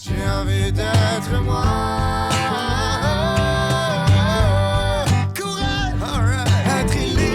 J'ai envie d'être moi. Courage, être liberté.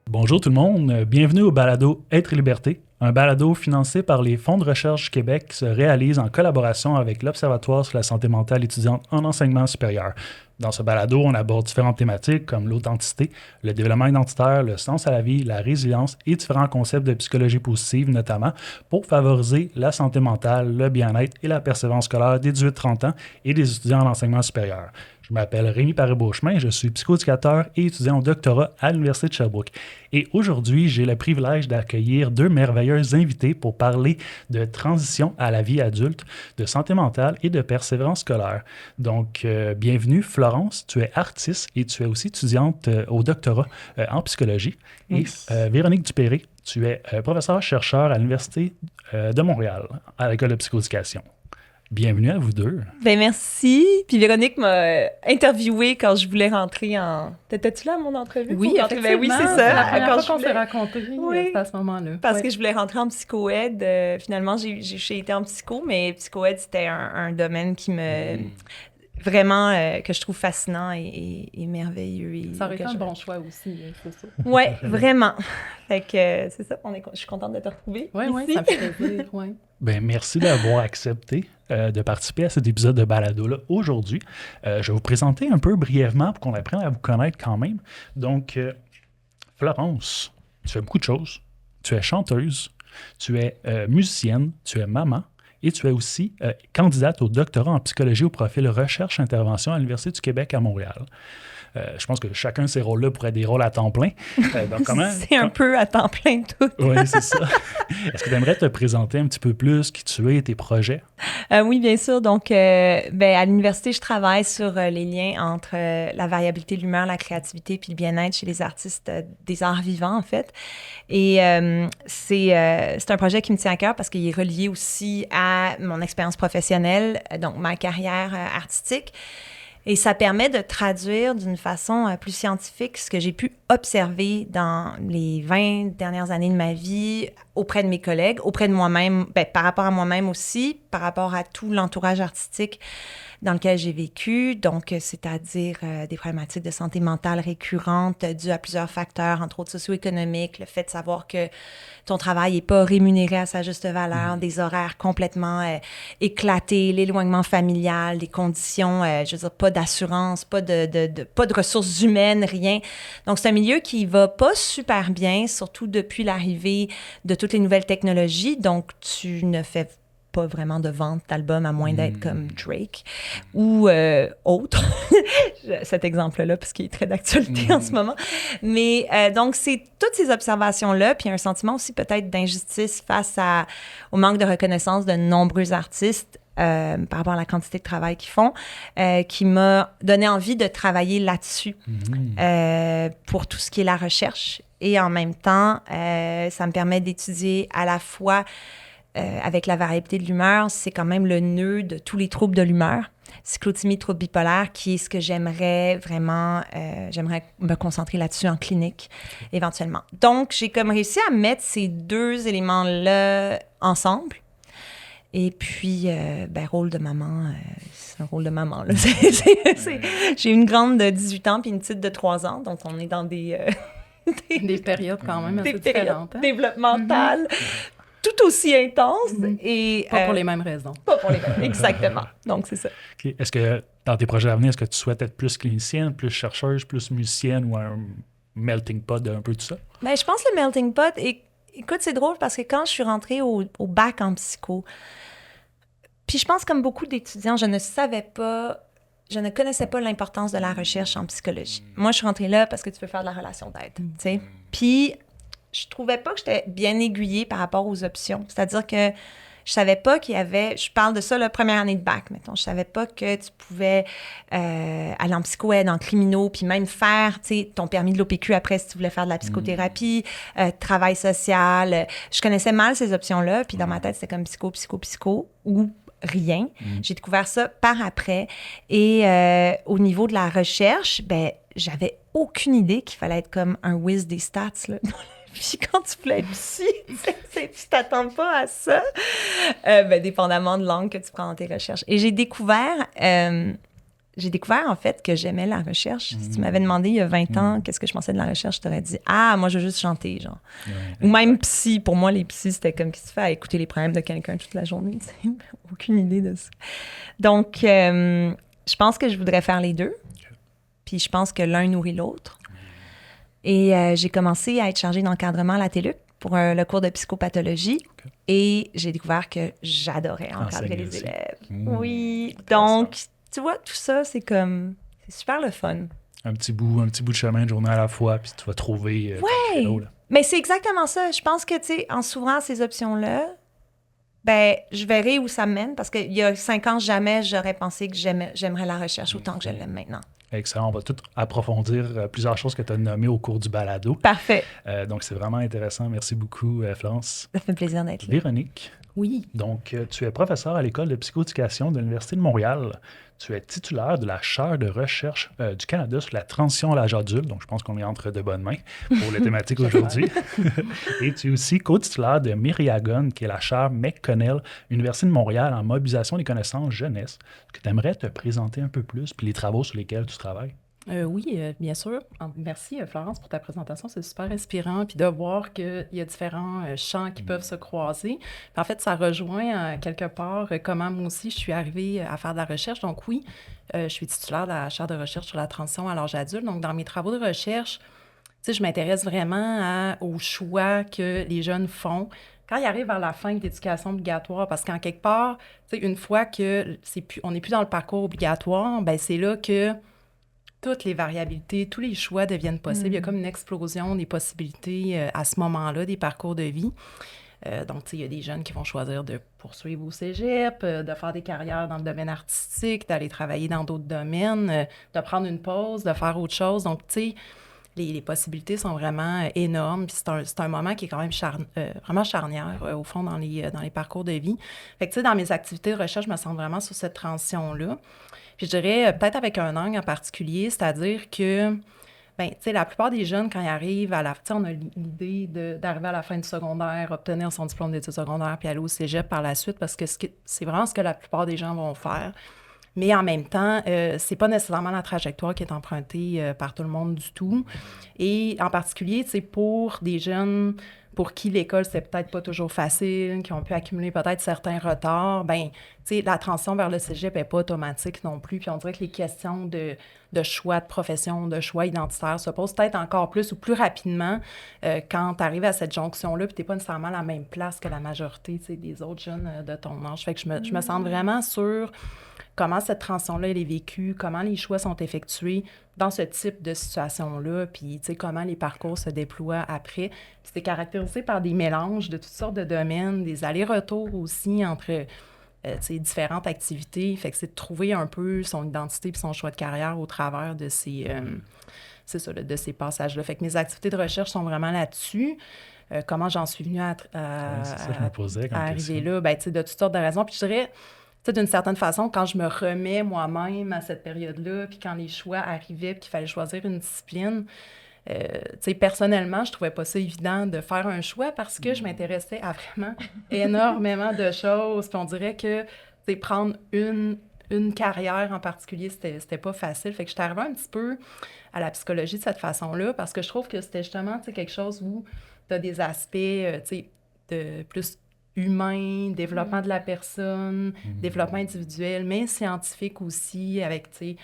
Bonjour tout le monde, bienvenue au balado Être et liberté, un balado financé par les Fonds de recherche du Québec qui se réalise en collaboration avec l'Observatoire sur la santé mentale étudiante en enseignement supérieur. Dans ce balado, on aborde différentes thématiques comme l'authenticité, le développement identitaire, le sens à la vie, la résilience et différents concepts de psychologie positive notamment pour favoriser la santé mentale, le bien-être et la persévérance scolaire des 18-30 ans et des étudiants en enseignement supérieur. Je m'appelle Rémi Paré-Beauchemin, je suis psychoéducateur et étudiant au doctorat à l'Université de Sherbrooke. Et aujourd'hui, j'ai le privilège d'accueillir deux merveilleuses invités pour parler de transition à la vie adulte, de santé mentale et de persévérance scolaire. Donc, bienvenue Florence, tu es artiste et tu es aussi étudiante au doctorat en psychologie. Oui. Et Véronique Dupéré, tu es professeure-chercheur à l'Université de Montréal, à l'École de psychoéducation. Bienvenue à vous deux. Ben merci. Puis Véronique m'a interviewée quand je voulais rentrer en... T'étais-tu là à mon entrevue? Oui, effectivement. Ben oui, c'est ça. C'est la première Quand fois qu'on je s'est voulais- rencontrés, Oui. c'était à ce moment-là. Parce Oui. que je voulais rentrer en psycho-aide. Finalement, j'ai été en psycho, mais psycho-aide, c'était un domaine qui me... Vraiment, que je trouve fascinant et merveilleux. Et Ça aurait été que un je- bon choix aussi, c'est ça. Ouais, vraiment. Fait que c'est ça, je suis contente de te retrouver Oui, oui, ici. ça me fait plaisir, oui. Ben, merci d'avoir accepté de participer à cet épisode de balado-là aujourd'hui. Je vais vous présenter un peu brièvement pour qu'on apprenne à vous connaître quand même. Donc, Florence, tu fais beaucoup de choses. Tu es chanteuse, tu es musicienne, tu es maman et tu es aussi candidate au doctorat en psychologie au profil recherche-intervention à l'Université du Québec à Montréal. Je pense que chacun de ces rôles-là pourrait être des rôles à temps plein. Donc, C'est un peu à temps plein tout. Oui, c'est ça. Est-ce que tu aimerais te présenter un petit peu plus qui tu es et tes projets? Oui, bien sûr. Donc, à l'université, je travaille sur les liens entre la variabilité de l'humeur, la créativité puis le bien-être chez les artistes des arts vivants, en fait. Et c'est un projet qui me tient à cœur parce qu'il est relié aussi à mon expérience professionnelle, donc ma carrière artistique. Et ça permet de traduire d'une façon plus scientifique ce que j'ai pu observer dans les 20 dernières années de ma vie auprès de mes collègues, auprès de moi-même, par rapport à moi-même aussi, par rapport à tout l'entourage artistique dans lequel j'ai vécu, donc c'est-à-dire des problématiques de santé mentale récurrentes dues à plusieurs facteurs, entre autres socio-économiques, le fait de savoir que ton travail n'est pas rémunéré à sa juste valeur, des horaires complètement éclatés, l'éloignement familial, des conditions, je veux dire, pas d'assurance, pas de ressources humaines, rien. Donc, c'est un milieu qui va pas super bien, surtout depuis l'arrivée de toutes les nouvelles technologies. Donc, tu ne fais pas vraiment de vente d'albums à moins d'être comme Drake ou autre. Cet exemple-là, parce qu'il est très d'actualité en ce moment. Mais donc, c'est toutes ces observations-là, puis un sentiment aussi peut-être d'injustice face au manque de reconnaissance de nombreux artistes par rapport à la quantité de travail qu'ils font, qui m'a donné envie de travailler là-dessus pour tout ce qui est la recherche. Et en même temps, ça me permet d'étudier à la fois avec la variabilité de l'humeur, c'est quand même le nœud de tous les troubles de l'humeur. Cyclothymie, trouble bipolaire, qui est ce que j'aimerais vraiment, j'aimerais me concentrer là-dessus en clinique, éventuellement. Donc, j'ai comme réussi à mettre ces deux éléments-là ensemble. Et puis, rôle de maman, c'est un rôle de maman. Là. J'ai une grande de 18 ans puis une petite de 3 ans, donc on est dans des périodes quand même assez des périodes différentes. Hein? développementales. Tout aussi intense et... Pas pour les mêmes raisons. Pas pour les mêmes, exactement. Donc, c'est ça. Okay. Est-ce que, dans tes projets à venir, est-ce que tu souhaites être plus clinicienne, plus chercheuse, plus musicienne ou un melting pot d'un peu tout ça? Bien, je pense que le melting pot... Écoute, c'est drôle parce que quand je suis rentrée au bac en psycho, puis je pense comme beaucoup d'étudiants, je ne connaissais pas l'importance de la recherche en psychologie. Moi, je suis rentrée là parce que tu veux faire de la relation d'aide, tu sais. Puis, je trouvais pas que j'étais bien aiguillée par rapport aux options. C'est-à-dire que je savais pas qu'il y avait... Je parle de ça, la première année de bac, mettons. Je savais pas que tu pouvais aller en psycho-aide, en criminaux, puis même faire, tu sais, ton permis de l'OPQ après si tu voulais faire de la psychothérapie, travail social. Je connaissais mal ces options-là, puis dans ma tête, c'était comme psycho, ou rien. J'ai découvert ça par après. Et au niveau de la recherche, j'avais aucune idée qu'il fallait être comme un whiz des stats, là. Puis quand tu voulais être psy, tu t'attends pas à ça. Dépendamment de l'angle que tu prends dans tes recherches. Et j'ai découvert, en fait, que j'aimais la recherche. Si tu m'avais demandé il y a 20 ans qu'est-ce que je pensais de la recherche, je t'aurais dit « Ah, moi, je veux juste chanter, genre. Ou même psy. Pour moi, les psys, c'était comme qu'est-ce que tu fais à écouter les problèmes de quelqu'un toute la journée. Tu sais, aucune idée de ça. Donc, je pense que je voudrais faire les deux. Puis je pense que l'un nourrit l'autre. Et j'ai commencé à être chargée d'encadrement à la TELUC pour le cours de psychopathologie. Okay. Et j'ai découvert que j'adorais encadrer les élèves. Oui. Donc, tu vois, tout ça, c'est super le fun. Un petit bout de chemin de journée à la fois, puis tu vas trouver... Oui, mais c'est exactement ça. Je pense que, tu sais, en s'ouvrant à ces options-là, je verrai où ça me mène, parce qu'il y a 5 ans, jamais j'aurais pensé que j'aimerais la recherche autant que je l'aime maintenant. Excellent. On va tout approfondir plusieurs choses que tu as nommées au cours du balado. Parfait. Donc, c'est vraiment intéressant. Merci beaucoup, Florence. Ça fait plaisir d'être là. Véronique. Oui. Donc, tu es professeure à l'École de psychoéducation de l'Université de Montréal. Tu es titulaire de la chaire de recherche du Canada sur la transition à l'âge adulte. Donc, je pense qu'on est entre de bonnes mains pour les thématiques aujourd'hui. Et tu es aussi co-titulaire de Myriagon, qui est la chaire McConnell, Université de Montréal en mobilisation des connaissances jeunesse. Est-ce que tu aimerais te présenter un peu plus, puis les travaux sur lesquels tu travailles? Oui, bien sûr. Merci, Florence, pour ta présentation. C'est super inspirant. Puis de voir qu'il y a différents champs qui peuvent se croiser. Puis en fait, ça rejoint quelque part comment moi aussi je suis arrivée à faire de la recherche. Donc oui, je suis titulaire de la chaire de recherche sur la transition à l'âge adulte. Donc dans mes travaux de recherche, je m'intéresse vraiment aux choix que les jeunes font quand ils arrivent vers la fin de l'éducation obligatoire. Parce qu'en quelque part, une fois que on n'est plus dans le parcours obligatoire, c'est là que toutes les variabilités, tous les choix deviennent possibles. Il y a comme une explosion des possibilités à ce moment-là, des parcours de vie. Donc, il y a des jeunes qui vont choisir de poursuivre au cégep, de faire des carrières dans le domaine artistique, d'aller travailler dans d'autres domaines, de prendre une pause, de faire autre chose. Donc, tu sais, les possibilités sont vraiment énormes. Puis c'est un moment qui est quand même vraiment charnière, au fond, dans les parcours de vie. Fait que, tu sais, dans mes activités de recherche, je me sens vraiment sur cette transition-là. Puis je dirais, peut-être avec un angle en particulier, c'est-à-dire que, tu sais, la plupart des jeunes, quand ils arrivent à la... Tu sais, on a l'idée d'arriver à la fin du secondaire, obtenir son diplôme d'études secondaires, puis aller au cégep par la suite, parce que c'est vraiment ce que la plupart des gens vont faire. Mais en même temps, c'est pas nécessairement la trajectoire qui est empruntée par tout le monde du tout. Et en particulier, tu sais, pour des jeunes pour qui l'école, c'est peut-être pas toujours facile, qui ont pu accumuler peut-être certains retards, tu sais, la transition vers le cégep n'est pas automatique non plus. Puis on dirait que les questions de choix de profession, de choix identitaire se posent peut-être encore plus ou plus rapidement quand tu arrives à cette jonction-là, puis tu n'es pas nécessairement à la même place que la majorité, tu sais, des autres jeunes de ton âge. Fait que je me sens vraiment sur comment cette transition-là, elle est vécue, comment les choix sont effectués dans ce type de situation-là, puis, tu sais, comment les parcours se déploient après. Puis c'est caractérisé par des mélanges de toutes sortes de domaines, des allers-retours aussi entre, tu sais, différentes activités. Fait que c'est de trouver un peu son identité puis son choix de carrière au travers de ces, c'est ça, de ces passages-là. Fait que mes activités de recherche sont vraiment là-dessus. Comment j'en suis venue à arriver là, tu sais, de toutes sortes de raisons. Puis je dirais, d'une certaine façon, quand je me remets moi-même à cette période-là, puis quand les choix arrivaient, puis qu'il fallait choisir une discipline, tu sais, personnellement, je trouvais pas ça évident de faire un choix parce que je m'intéressais à vraiment énormément de choses. Puis on dirait que, tu sais, prendre une carrière en particulier, c'était pas facile. Fait que j'étais arrivée un petit peu à la psychologie de cette façon-là parce que je trouve que c'était justement, tu sais, quelque chose où tu as des aspects, tu sais, de plus humain, développement de la personne, développement individuel, mais scientifique aussi, avec, tu sais,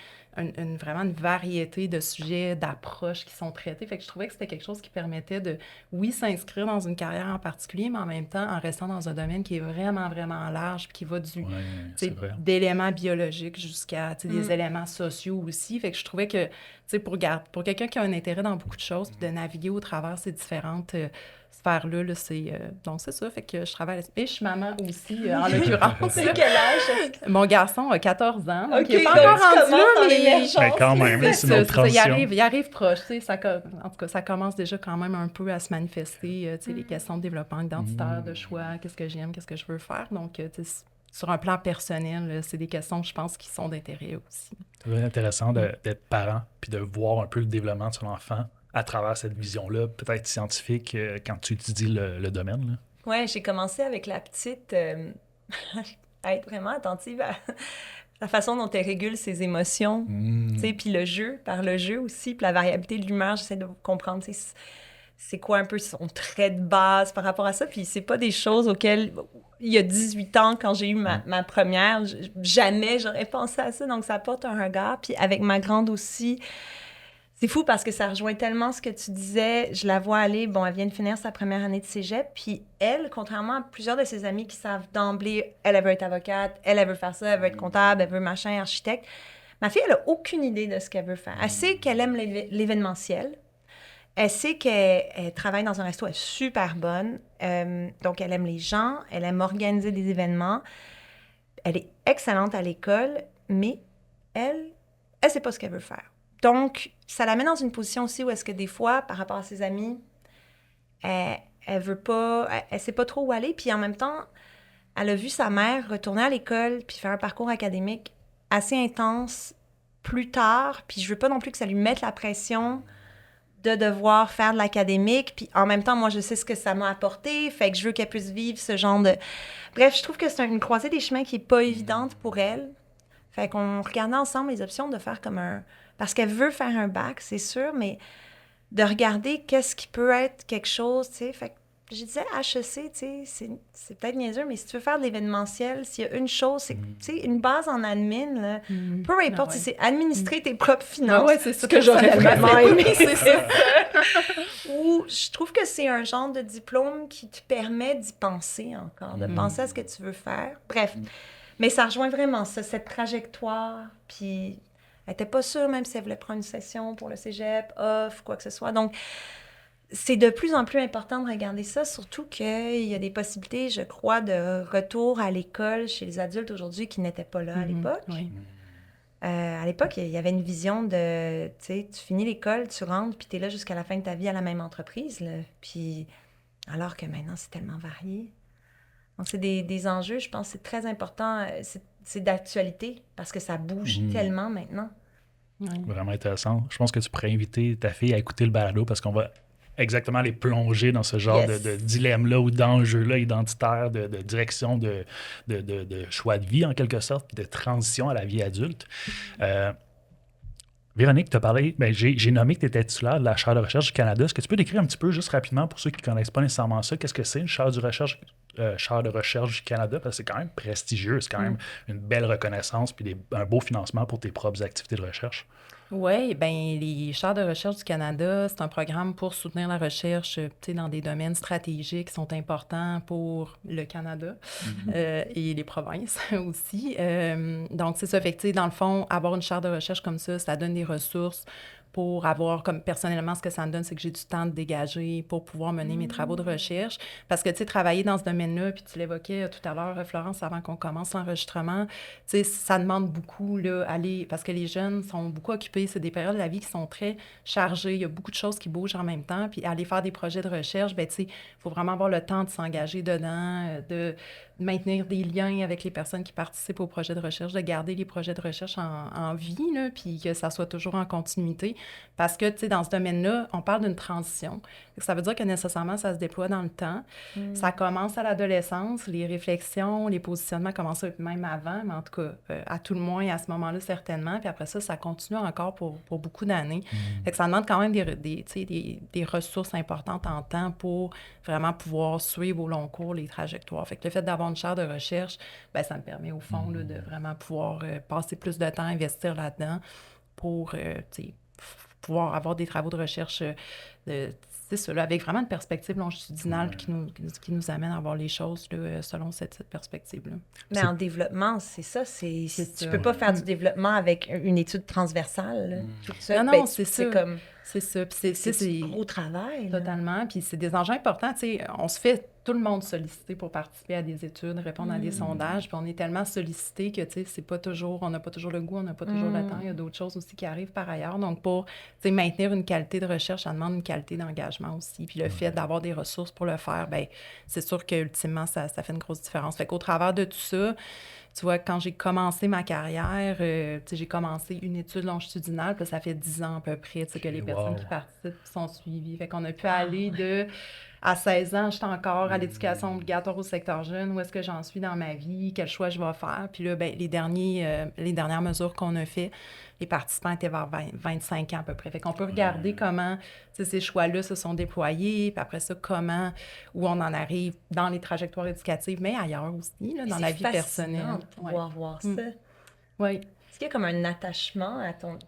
vraiment une variété de sujets, d'approches qui sont traités. Fait que je trouvais que c'était quelque chose qui permettait de, oui, s'inscrire dans une carrière en particulier, mais en même temps, en restant dans un domaine qui est vraiment, vraiment large, puis qui va d'éléments biologiques jusqu'à, tu sais, des éléments sociaux aussi. Fait que je trouvais que, tu sais, pour quelqu'un qui a un intérêt dans beaucoup de choses, puis de naviguer au travers ces différentes sphères-là, donc c'est ça, fait que je travaille... Et je suis maman aussi, en l'occurrence. C'est quel âge? Mon garçon a 14 ans, donc okay, il n'est pas encore rendu là, mais quand même, c'est une autre transition. Il arrive proche, tu sais, en tout cas, ça commence déjà quand même un peu à se manifester, tu sais, les questions de développement identitaire, de choix, qu'est-ce que j'aime, qu'est-ce que je veux faire, donc, tu sais, sur un plan personnel, c'est des questions, je pense, qui sont d'intérêt aussi. C'est vraiment intéressant d'être parent puis de voir un peu le développement de son enfant à travers cette vision-là, peut-être scientifique, quand tu étudies le domaine? Là? Ouais, j'ai commencé avec la petite à être vraiment attentive à la façon dont elle régule ses émotions, tu sais, puis le jeu, par le jeu aussi, puis la variabilité de l'humeur, j'essaie de comprendre, tu sais, c'est quoi un peu son trait de base par rapport à ça, puis c'est pas des choses auxquelles, il y a 18 ans, quand j'ai eu ma première, jamais j'aurais pensé à ça, donc ça apporte un regard, puis avec ma grande aussi, c'est fou parce que ça rejoint tellement ce que tu disais. Je la vois aller, bon, elle vient de finir sa première année de cégep, puis elle, contrairement à plusieurs de ses amis qui savent d'emblée, elle veut être avocate, elle veut faire ça, elle veut être comptable, elle veut machin, architecte. Ma fille, elle a aucune idée de ce qu'elle veut faire. Elle sait qu'elle aime l'événementiel. Elle sait qu'elle travaille dans un resto, elle est super bonne. Donc, elle aime les gens, elle aime organiser des événements. Elle est excellente à l'école, mais elle sait pas ce qu'elle veut faire. Donc, ça la met dans une position aussi où est-ce que des fois, par rapport à ses amis, elle veut pas, elle sait pas trop où aller. Puis en même temps, elle a vu sa mère retourner à l'école puis faire un parcours académique assez intense plus tard. Puis je veux pas non plus que ça lui mette la pression de devoir faire de l'académique. Puis en même temps, moi, je sais ce que ça m'a apporté. Fait que je veux qu'elle puisse vivre ce genre de... Bref, je trouve que c'est une croisée des chemins qui est pas évidente pour elle. Fait qu'on regardait ensemble les options de faire comme un... Parce qu'elle veut faire un bac, c'est sûr, mais de regarder qu'est-ce qui peut être quelque chose, tu sais. Fait que je disais HEC, tu sais, c'est peut-être niaiseux, mais si tu veux faire de l'événementiel, s'il y a une chose, c'est, tu sais, une base en admin, là, peu importe si c'est administrer tes propres finances. Ouais, c'est ce que j'aurais tellement aimé, c'est ça. Ou je trouve que c'est un genre de diplôme qui te permet d'y penser encore, de penser à ce que tu veux faire. Bref, mais ça rejoint vraiment ça, cette trajectoire, puis... Elle n'était pas sûre, même si elle voulait prendre une session pour le cégep, off, quoi que ce soit. Donc, c'est de plus en plus important de regarder ça, surtout qu'il y a des possibilités, je crois, de retour à l'école chez les adultes aujourd'hui qui n'étaient pas là à l'époque. Oui. À l'époque, il y avait une vision de, tu sais, tu finis l'école, tu rentres, puis tu es là jusqu'à la fin de ta vie à la même entreprise. Là. Puis, alors que maintenant, c'est tellement varié. Donc, c'est des enjeux, je pense, c'est très important. C'est d'actualité parce que ça bouge tellement maintenant. Vraiment intéressant. Je pense que tu pourrais inviter ta fille à écouter le balado parce qu'on va exactement les plonger dans ce genre de dilemme-là ou d'enjeux-là identitaires, de direction, de choix de vie en quelque sorte, puis de transition à la vie adulte. Véronique, tu as parlé, j'ai nommé que tu étais titulaire de la chaire de recherche du Canada. Est-ce que tu peux décrire un petit peu, juste rapidement, pour ceux qui ne connaissent pas nécessairement ça, qu'est-ce que c'est une chaire de recherche du Canada? Parce que c'est quand même prestigieux, c'est quand même une belle reconnaissance puis un beau financement pour tes propres activités de recherche. Oui, bien, les chaires de recherche du Canada, c'est un programme pour soutenir la recherche dans des domaines stratégiques qui sont importants pour le Canada et les provinces aussi. Donc, c'est ça. Fait que, dans le fond, avoir une chaire de recherche comme ça donne des ressources pour avoir, comme personnellement, ce que ça me donne, c'est que j'ai du temps de dégager pour pouvoir mener mes travaux de recherche. Parce que, tu sais, travailler dans ce domaine-là, puis tu l'évoquais tout à l'heure, Florence, avant qu'on commence l'enregistrement, tu sais, ça demande beaucoup, là, parce que les jeunes sont beaucoup occupés. C'est des périodes de la vie qui sont très chargées. Il y a beaucoup de choses qui bougent en même temps. Puis aller faire des projets de recherche, bien, tu sais, il faut vraiment avoir le temps de s'engager dedans, de maintenir des liens avec les personnes qui participent au projet de recherche, de garder les projets de recherche en vie, là, puis que ça soit toujours en continuité. Parce que, tu sais, dans ce domaine-là, on parle d'une transition. Ça veut dire que nécessairement, ça se déploie dans le temps. Ça commence à l'adolescence, les réflexions, les positionnements commencent même avant, mais en tout cas, à tout le moins, à ce moment-là, certainement. Puis après ça, ça continue encore pour beaucoup d'années. Fait que ça demande quand même des ressources importantes en temps pour vraiment pouvoir suivre au long cours les trajectoires. Fait que le fait d'avoir une chaire de recherche, bien, ça me permet, au fond, là, de vraiment pouvoir passer plus de temps à investir là-dedans pour, pouvoir avoir des travaux de recherche c'est ça, là, avec vraiment une perspective longitudinale qui nous amène à voir les choses là, selon cette perspective-là. Mais en développement, c'est ça. Tu peux pas faire du développement avec une étude transversale. Là, tout ça. Non, c'est ça. Comme... C'est ça. Puis c'est du gros travail. Totalement. Puis c'est des enjeux importants. Tu sais, on se fait tout le monde sollicité pour participer à des études, répondre à des sondages. Puis on est tellement sollicité que, tu sais, c'est pas toujours, on n'a pas toujours le goût, on n'a pas toujours le temps. Il y a d'autres choses aussi qui arrivent par ailleurs. Donc, pour, tu sais, maintenir une qualité de recherche, ça demande une qualité d'engagement aussi. Puis le fait d'avoir des ressources pour le faire, bien, c'est sûr qu'ultimement, ça fait une grosse différence. Fait qu'au travers de tout ça, tu vois, quand j'ai commencé ma carrière, tu sais, j'ai commencé une étude longitudinale, puis ça fait 10 ans à peu près, tu sais, que les personnes qui participent sont suivies. Fait qu'on a pu aller à 16 ans, j'étais encore à l'éducation obligatoire au secteur jeune. Où est-ce que j'en suis dans ma vie? Quel choix je vais faire? Puis là, bien, les dernières mesures qu'on a fait, les participants étaient vers 25 ans à peu près. Fait qu'on peut regarder comment ces choix-là se sont déployés, puis après ça, où on en arrive dans les trajectoires éducatives, mais ailleurs aussi, là, dans la vie personnelle. C'est pouvoir voir ça. Oui. Est-ce qu'il y a comme un attachement à ton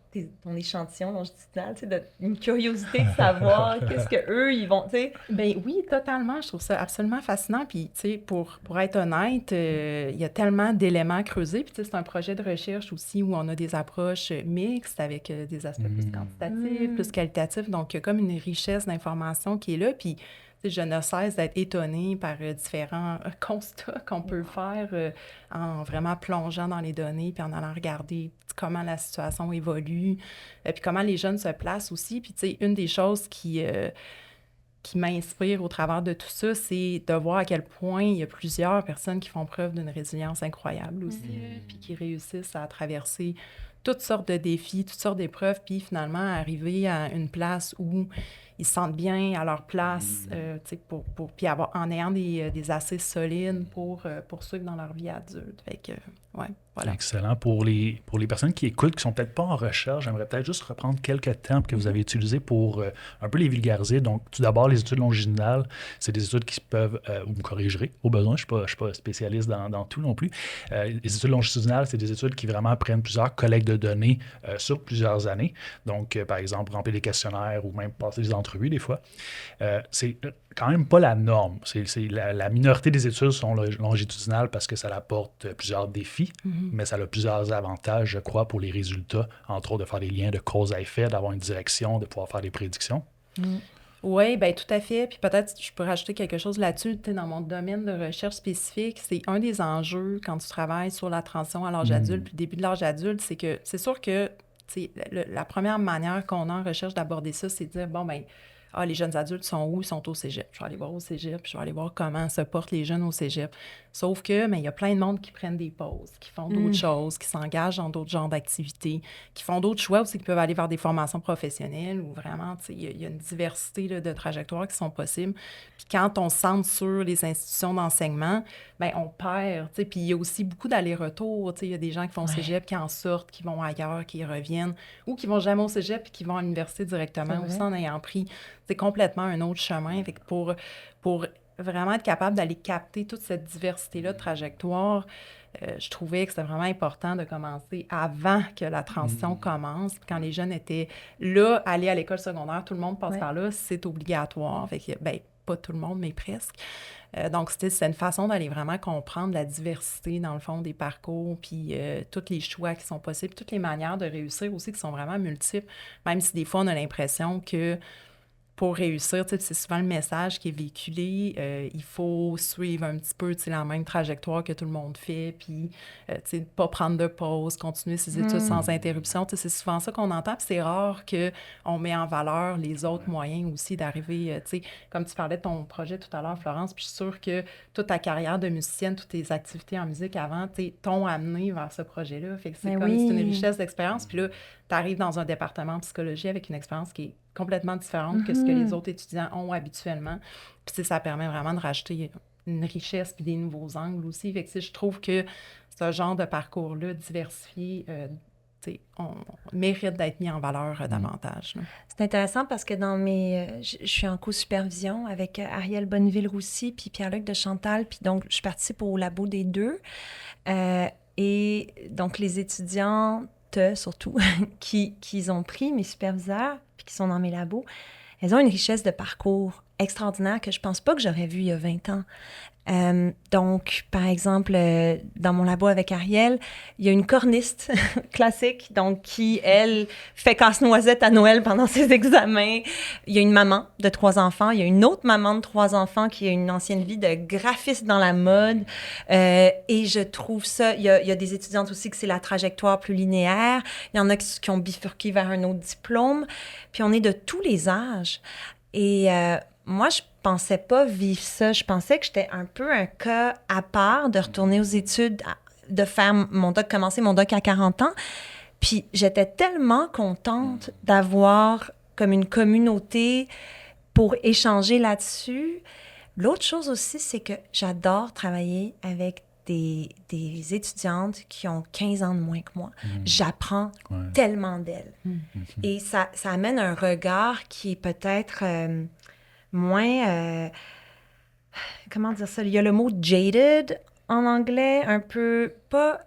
échantillon longitudinal, tu sais, une curiosité de savoir qu'est-ce qu'eux, ils vont, tu sais? Bien oui, totalement. Je trouve ça absolument fascinant. Puis, tu sais, pour être honnête, il y a tellement d'éléments à creuser. Puis, tu sais, c'est un projet de recherche aussi où on a des approches mixtes avec des aspects plus quantitatifs, plus qualitatifs. Donc, il y a comme une richesse d'informations qui est là. Puis, je ne cesse d'être étonnée par différents constats qu'on peut faire en vraiment plongeant dans les données puis en allant regarder comment la situation évolue, puis comment les jeunes se placent aussi. Puis, tu sais, une des choses qui m'inspire au travers de tout ça, c'est de voir à quel point il y a plusieurs personnes qui font preuve d'une résilience incroyable aussi, puis qui réussissent à traverser toutes sortes de défis, toutes sortes d'épreuves, puis finalement arriver à une place où ils se sentent bien à leur place, puis en ayant des assez solides pour poursuivre dans leur vie adulte. Fait que, ouais, voilà. Excellent. Pour les personnes qui écoutent, qui ne sont peut-être pas en recherche, j'aimerais peut-être juste reprendre quelques termes que vous avez utilisés pour un peu les vulgariser. Donc, tout d'abord, les études longitudinales, c'est des études qui peuvent, vous me corrigerez au besoin, je ne suis pas spécialiste dans tout non plus. Les études longitudinales, c'est des études qui vraiment prennent plusieurs collectes de données sur plusieurs années. Donc, par exemple, remplir des questionnaires ou même passer des entrevues des fois. C'est quand même pas la norme. La minorité des études sont longitudinales parce que ça apporte plusieurs défis, mais ça a plusieurs avantages, je crois, pour les résultats, entre autres de faire des liens de cause à effet, d'avoir une direction, de pouvoir faire des prédictions. Oui, bien tout à fait. Puis peut-être je peux rajouter quelque chose là-dessus. Tu sais, dans mon domaine de recherche spécifique, c'est un des enjeux quand tu travailles sur la transition à l'âge adulte, puis le début de l'âge adulte, c'est que c'est sûr que la première manière qu'on a en recherche d'aborder ça, c'est de dire, bon, bien, les jeunes adultes sont où? Ils sont au cégep. Je vais aller voir au cégep, puis je vais aller voir comment se portent les jeunes au cégep. Sauf que, il y a plein de monde qui prennent des pauses, qui font d'autres choses, qui s'engagent dans d'autres genres d'activités, qui font d'autres choix aussi, qui peuvent aller vers des formations professionnelles où vraiment, il y a une diversité là, de trajectoires qui sont possibles. Puis quand on se centre sur les institutions d'enseignement, bien, on perd. Puis il y a aussi beaucoup d'allers-retours. Il y a des gens qui vont au cégep, qui en sortent, qui vont ailleurs, qui y reviennent, ou qui vont jamais au cégep puis qui vont à l'université directement, aussi en ayant pris complètement un autre chemin. Fait que pour vraiment être capable d'aller capter toute cette diversité-là de trajectoires, je trouvais que c'était vraiment important de commencer avant que la transition commence. Puis quand les jeunes étaient là, aller à l'école secondaire, tout le monde passe par là, c'est obligatoire. Fait que, bien, pas tout le monde, mais presque. Donc, c'est une façon d'aller vraiment comprendre la diversité, dans le fond, des parcours, puis tous les choix qui sont possibles, toutes les manières de réussir aussi qui sont vraiment multiples, même si des fois, on a l'impression que pour réussir, c'est souvent le message qui est véhiculé. Il faut suivre un petit peu la même trajectoire que tout le monde fait, puis pas prendre de pause, continuer ses études sans interruption. C'est souvent ça qu'on entend, puis c'est rare qu'on met en valeur les autres moyens aussi d'arriver, comme tu parlais de ton projet tout à l'heure, Florence, puis je suis sûre que toute ta carrière de musicienne, toutes tes activités en musique avant, t'ont amené vers ce projet-là. Fait que c'est c'est une richesse d'expérience, puis là, tu arrives dans un département de psychologie avec une expérience qui est complètement différente que ce que les autres étudiants ont habituellement. Puis ça permet vraiment de rajouter une richesse puis des nouveaux angles aussi. Fait que je trouve que ce genre de parcours-là diversifié, on mérite d'être mis en valeur davantage. Là. C'est intéressant parce que je suis en co-supervision avec Ariel Bonneville-Roussy puis Pierre-Luc de Chantal, puis donc je participe au labo des deux. Et donc les étudiants surtout, qui ont pris mes superviseurs, puis qui sont dans mes labos, elles ont une richesse de parcours extraordinaires que je pense pas que j'aurais vues il y a 20 ans. Donc, par exemple, dans mon labo avec Ariel, il y a une corniste classique, donc qui, elle, fait casse-noisette à Noël pendant ses examens. Il y a une maman de 3 enfants. Il y a une autre maman de 3 enfants qui a une ancienne vie de graphiste dans la mode. Et je trouve ça... Il y a des étudiantes aussi que c'est la trajectoire plus linéaire. Il y en a qui ont bifurqué vers un autre diplôme. Puis on est de tous les âges. Et moi, je pensais pas vivre ça. Je pensais que j'étais un peu un cas à part de retourner aux études, de faire commencer mon doc à 40 ans. Puis j'étais tellement contente d'avoir comme une communauté pour échanger là-dessus. L'autre chose aussi, c'est que j'adore travailler avec des étudiantes qui ont 15 ans de moins que moi. J'apprends tellement d'elles. Et ça amène un regard qui est peut-être... moins, comment dire ça? Il y a le mot « jaded » en anglais, un peu, pas...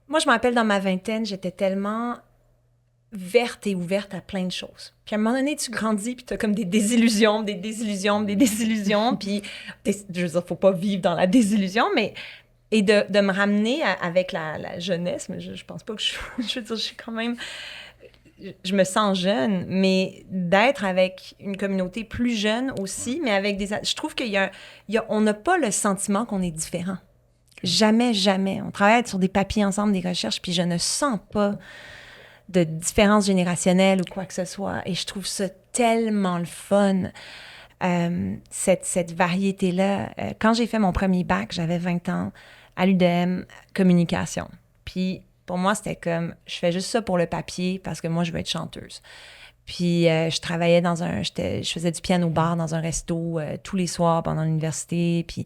Moi, je me rappelle, dans ma vingtaine, j'étais tellement verte et ouverte à plein de choses. Puis à un moment donné, tu grandis, puis tu as comme des désillusions, puis je veux dire, faut pas vivre dans la désillusion, mais... Et de me ramener avec la jeunesse, mais je pense pas que je veux dire, je suis quand même... Je me sens jeune, mais d'être avec une communauté plus jeune aussi, mais avec des... Je trouve on n'a pas le sentiment qu'on est différent. Jamais, jamais. On travaille sur des papiers ensemble, des recherches, puis je ne sens pas de différence générationnelle ou quoi que ce soit. Et je trouve ça tellement le fun, cette variété-là. Quand j'ai fait mon premier bac, j'avais 20 ans, à l'UDM, communication. Puis... Pour moi, c'était comme, je fais juste ça pour le papier parce que moi, je veux être chanteuse. Puis, je travaillais je faisais du piano-bar dans un resto tous les soirs pendant l'université. Puis,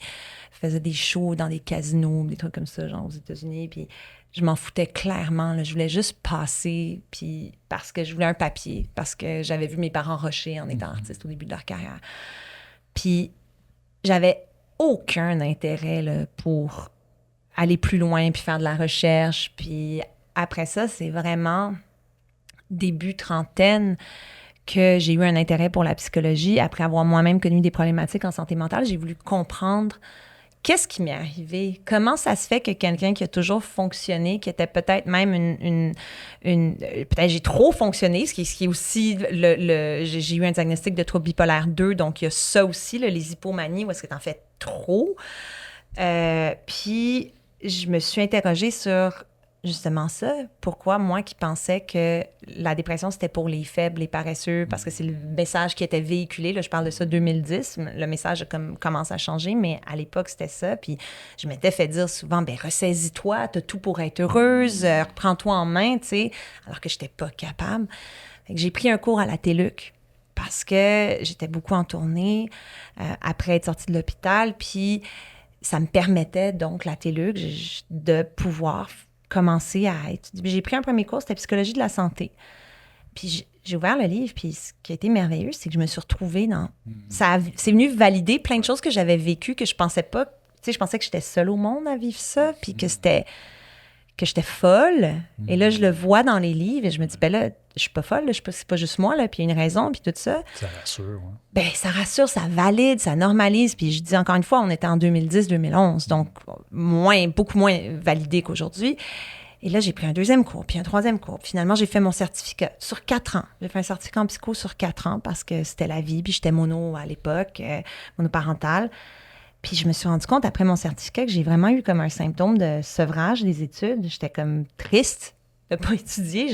je faisais des shows dans des casinos, des trucs comme ça, genre aux États-Unis. Puis, je m'en foutais clairement. Là. Je voulais juste passer, puis parce que je voulais un papier, parce que j'avais vu mes parents rusher en étant artiste au début de leur carrière. Puis, j'avais aucun intérêt là, pour aller plus loin, puis faire de la recherche. Puis après ça, c'est vraiment début trentaine que j'ai eu un intérêt pour la psychologie. Après avoir moi-même connu des problématiques en santé mentale, j'ai voulu comprendre qu'est-ce qui m'est arrivé. Comment ça se fait que quelqu'un qui a toujours fonctionné, qui était peut-être même peut-être j'ai trop fonctionné, ce qui est aussi j'ai eu un diagnostic de trouble bipolaire 2, donc il y a ça aussi, là, les hypomanies, où est-ce que t'en fais trop. Puis je me suis interrogée sur justement ça. Pourquoi moi qui pensais que la dépression, c'était pour les faibles, les paresseux, parce que c'est le message qui était véhiculé. Là, je parle de ça 2010. Le message commence à changer, mais à l'époque, c'était ça. Puis je m'étais fait dire souvent, ressaisis-toi, t'as tout pour être heureuse, reprends-toi en main, tu sais, alors que j'étais pas capable. Fait que j'ai pris un cours à la TELUC parce que j'étais beaucoup en tournée après être sortie de l'hôpital, puis ça me permettait, donc, la TELUC, de pouvoir commencer à étudier. J'ai pris un premier cours, c'était psychologie de la santé. Puis j'ai ouvert le livre, puis ce qui a été merveilleux, c'est que je me suis retrouvée dans... C'est venu valider plein de choses que j'avais vécues, que je pensais pas... Tu sais, je pensais que j'étais seule au monde à vivre ça, puis que j'étais folle. Et là, je le vois dans les livres, et je me dis, là, je suis pas folle, là, c'est pas juste moi, là, puis il y a une raison, puis tout ça. Ça rassure, oui. Ça rassure, ça valide, ça normalise. Puis je dis encore une fois, on était en 2010-2011, donc beaucoup moins validé qu'aujourd'hui. Et là, j'ai pris un deuxième cours, puis un troisième cours. Puis finalement, j'ai fait mon certificat sur 4 ans. J'ai fait un certificat en psycho sur 4 ans parce que c'était la vie, puis j'étais mono à l'époque, monoparentale. Puis je me suis rendu compte, après mon certificat, que j'ai vraiment eu comme un symptôme de sevrage des études. J'étais comme triste de ne pas étudier.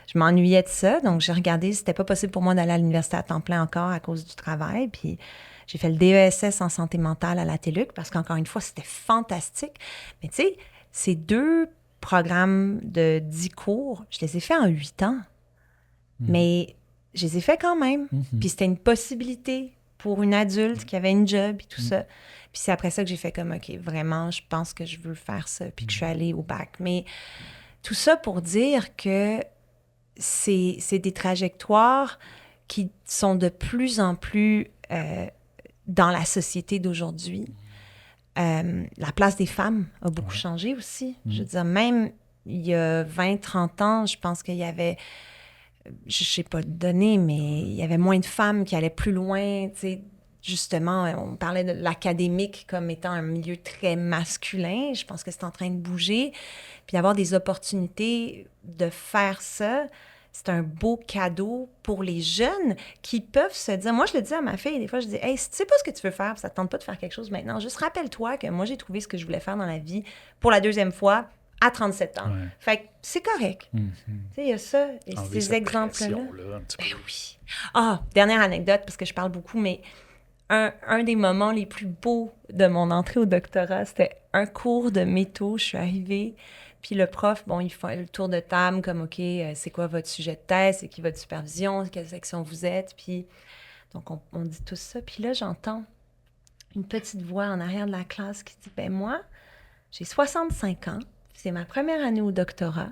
Je m'ennuyais de ça. Donc, j'ai regardé si c'était pas possible pour moi d'aller à l'université à temps plein encore à cause du travail. Puis j'ai fait le DESS en santé mentale à la TELUC parce qu'encore une fois, c'était fantastique. Mais tu sais, ces 2 programmes de 10 cours, je les ai faits en 8 ans. Mais je les ai faits quand même. Puis c'était une possibilité pour une adulte qui avait une job et tout ça. Puis c'est après ça que j'ai fait comme, OK, vraiment, je pense que je veux faire ça, puis que je suis allée au bac. Mais tout ça pour dire que c'est des trajectoires qui sont de plus en plus dans la société d'aujourd'hui. La place des femmes a beaucoup changé aussi. Je veux dire, même il y a 20-30 ans, je pense qu'il y avait je sais pas de données, mais il y avait moins de femmes qui allaient plus loin, tu sais. Justement, on parlait de l'académique comme étant un milieu très masculin. Je pense que c'est en train de bouger. Puis avoir des opportunités de faire ça, c'est un beau cadeau pour les jeunes qui peuvent se dire... Moi, je le dis à ma fille, des fois, je dis « Hey, si tu sais pas ce que tu veux faire, ça te tente pas de faire quelque chose maintenant, juste rappelle-toi que moi, j'ai trouvé ce que je voulais faire dans la vie pour la deuxième fois à 37 ans. Ouais. Fait que c'est correct. Tu sais, il y a ça, et Enlever ces cette exemples-là. pression-là, un petit peu. Ben oui. Ah, dernière anecdote, parce que je parle beaucoup, mais un des moments les plus beaux de mon entrée au doctorat, c'était un cours de métaux. Je suis arrivée, puis le prof, bon, il fait le tour de table, comme, OK, c'est quoi votre sujet de thèse? C'est qui votre supervision? Quelle section vous êtes? Puis, donc, on dit tout ça. Puis là, j'entends une petite voix en arrière de la classe qui dit, ben moi, j'ai 65 ans, c'est ma première année au doctorat.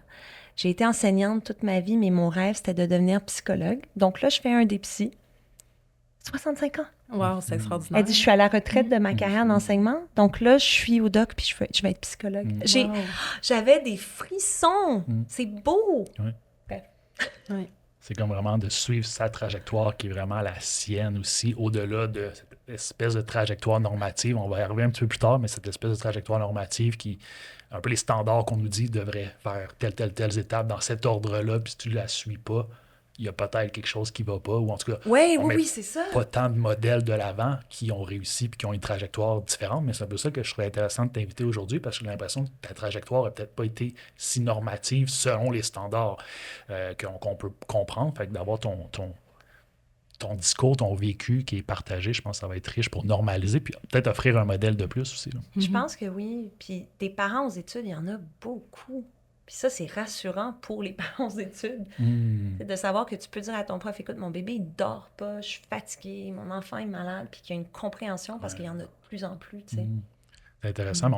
J'ai été enseignante toute ma vie, mais mon rêve, c'était de devenir psychologue. Donc là, je fais un DPSY. 65 ans. Wow, c'est extraordinaire. Elle dit, je suis à la retraite de ma carrière d'enseignement. Donc là, je suis au doc, puis je vais être psychologue. Wow. J'avais des frissons. C'est beau. Oui. Bref. Oui. C'est comme vraiment de suivre sa trajectoire qui est vraiment la sienne aussi, au-delà de cette espèce de trajectoire normative. On va y arriver un petit peu plus tard, mais cette espèce de trajectoire normative qui, un peu les standards qu'on nous dit, devraient faire telles étapes dans cet ordre-là, puis si tu ne la suis pas, il y a peut-être quelque chose qui ne va pas, ou en tout cas, Oui, c'est ça. pas tant de modèles de l'avant qui ont réussi puis qui ont une trajectoire différente, mais c'est un peu ça que je trouvais intéressant de t'inviter aujourd'hui parce que j'ai l'impression que ta trajectoire n'a peut-être pas été si normative selon les standards qu'on peut comprendre. Fait que d'avoir ton discours, ton vécu qui est partagé, je pense que ça va être riche pour normaliser puis peut-être offrir un modèle de plus aussi. Là. Je pense que oui. Puis des parents aux études, il y en a beaucoup. Puis ça, c'est rassurant pour les parents aux études. C'est de savoir que tu peux dire à ton prof, écoute, mon bébé, il dort pas, je suis fatiguée, mon enfant est malade, puis qu'il y a une compréhension parce qu'il y en a de plus en plus, tu sais. C'est intéressant, mais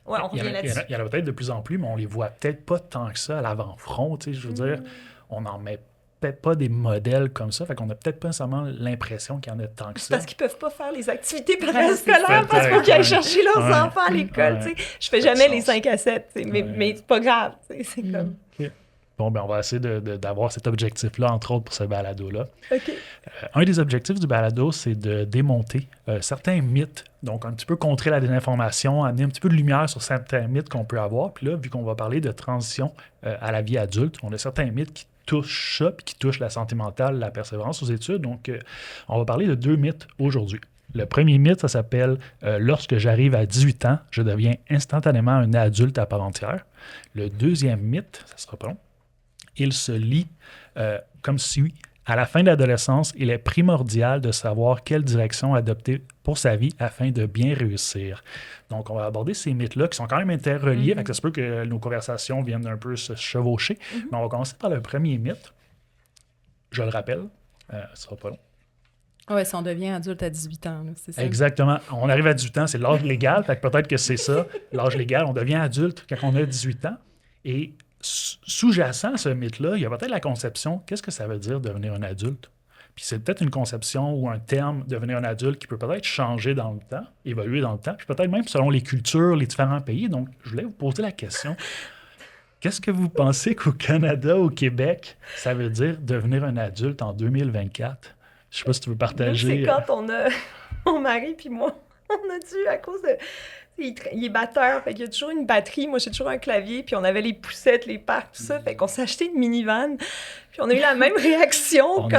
on revient là-dessus. Il y en a peut-être de plus en plus, mais on les voit peut-être pas tant que ça à l'avant-front, tu sais, je veux dire, on n'en met peut-être pas des modèles comme ça, fait qu'on a peut-être pas nécessairement l'impression qu'il y en a tant que ça. Parce qu'ils peuvent pas faire les activités parascolaires parce qu'il faut qu'ils aillent chercher leurs enfants à l'école, tu sais. Je fais jamais les 5 à 7, tu sais, mais c'est pas grave, tu sais, c'est comme... Okay. Bon, ben on va essayer d'avoir cet objectif-là, entre autres, pour ce balado-là. OK. Un des objectifs du balado, c'est de démonter certains mythes, donc un petit peu contrer la désinformation, amener un petit peu de lumière sur certains mythes qu'on peut avoir. Puis là, vu qu'on va parler de transition à la vie adulte, on a certains mythes qui touchent ça, puis qui touchent la santé mentale, la persévérance aux études. Donc, on va parler de 2 mythes aujourd'hui. Le premier mythe, ça s'appelle « Lorsque j'arrive à 18 ans, je deviens instantanément un adulte à part entière ». Le deuxième mythe, ça sera pas long, il se lit comme suit. À la fin de l'adolescence, il est primordial de savoir quelle direction adopter pour sa vie afin de bien réussir. Donc, on va aborder ces mythes-là qui sont quand même interreliés, fait que ça se peut que nos conversations viennent un peu se chevaucher. Mais on va commencer par le premier mythe. Je le rappelle, ce sera pas long. Oui, si on devient adulte à 18 ans, là, c'est ça. Exactement. On arrive à 18 ans, c'est l'âge légal, fait que peut-être que c'est ça, l'âge légal. On devient adulte quand on a 18 ans. Et sous-jacent à ce mythe-là, il y a peut-être la conception, qu'est-ce que ça veut dire devenir un adulte? Puis c'est peut-être une conception ou un terme, devenir un adulte, qui peut peut-être changer dans le temps, évoluer dans le temps, puis peut-être même selon les cultures, les différents pays. Donc, je voulais vous poser la question, qu'est-ce que vous pensez qu'au Canada, au Québec, ça veut dire devenir un adulte en 2024? Je sais pas si tu veux partager. C'est quand on a... Mon mari puis moi, on a dû, à cause de... Il est batteur, fait qu'il y a toujours une batterie. Moi, j'ai toujours un clavier, puis on avait les poussettes, les parcs, tout ça. Fait qu'on s'est acheté une minivan. Puis on a eu la même réaction il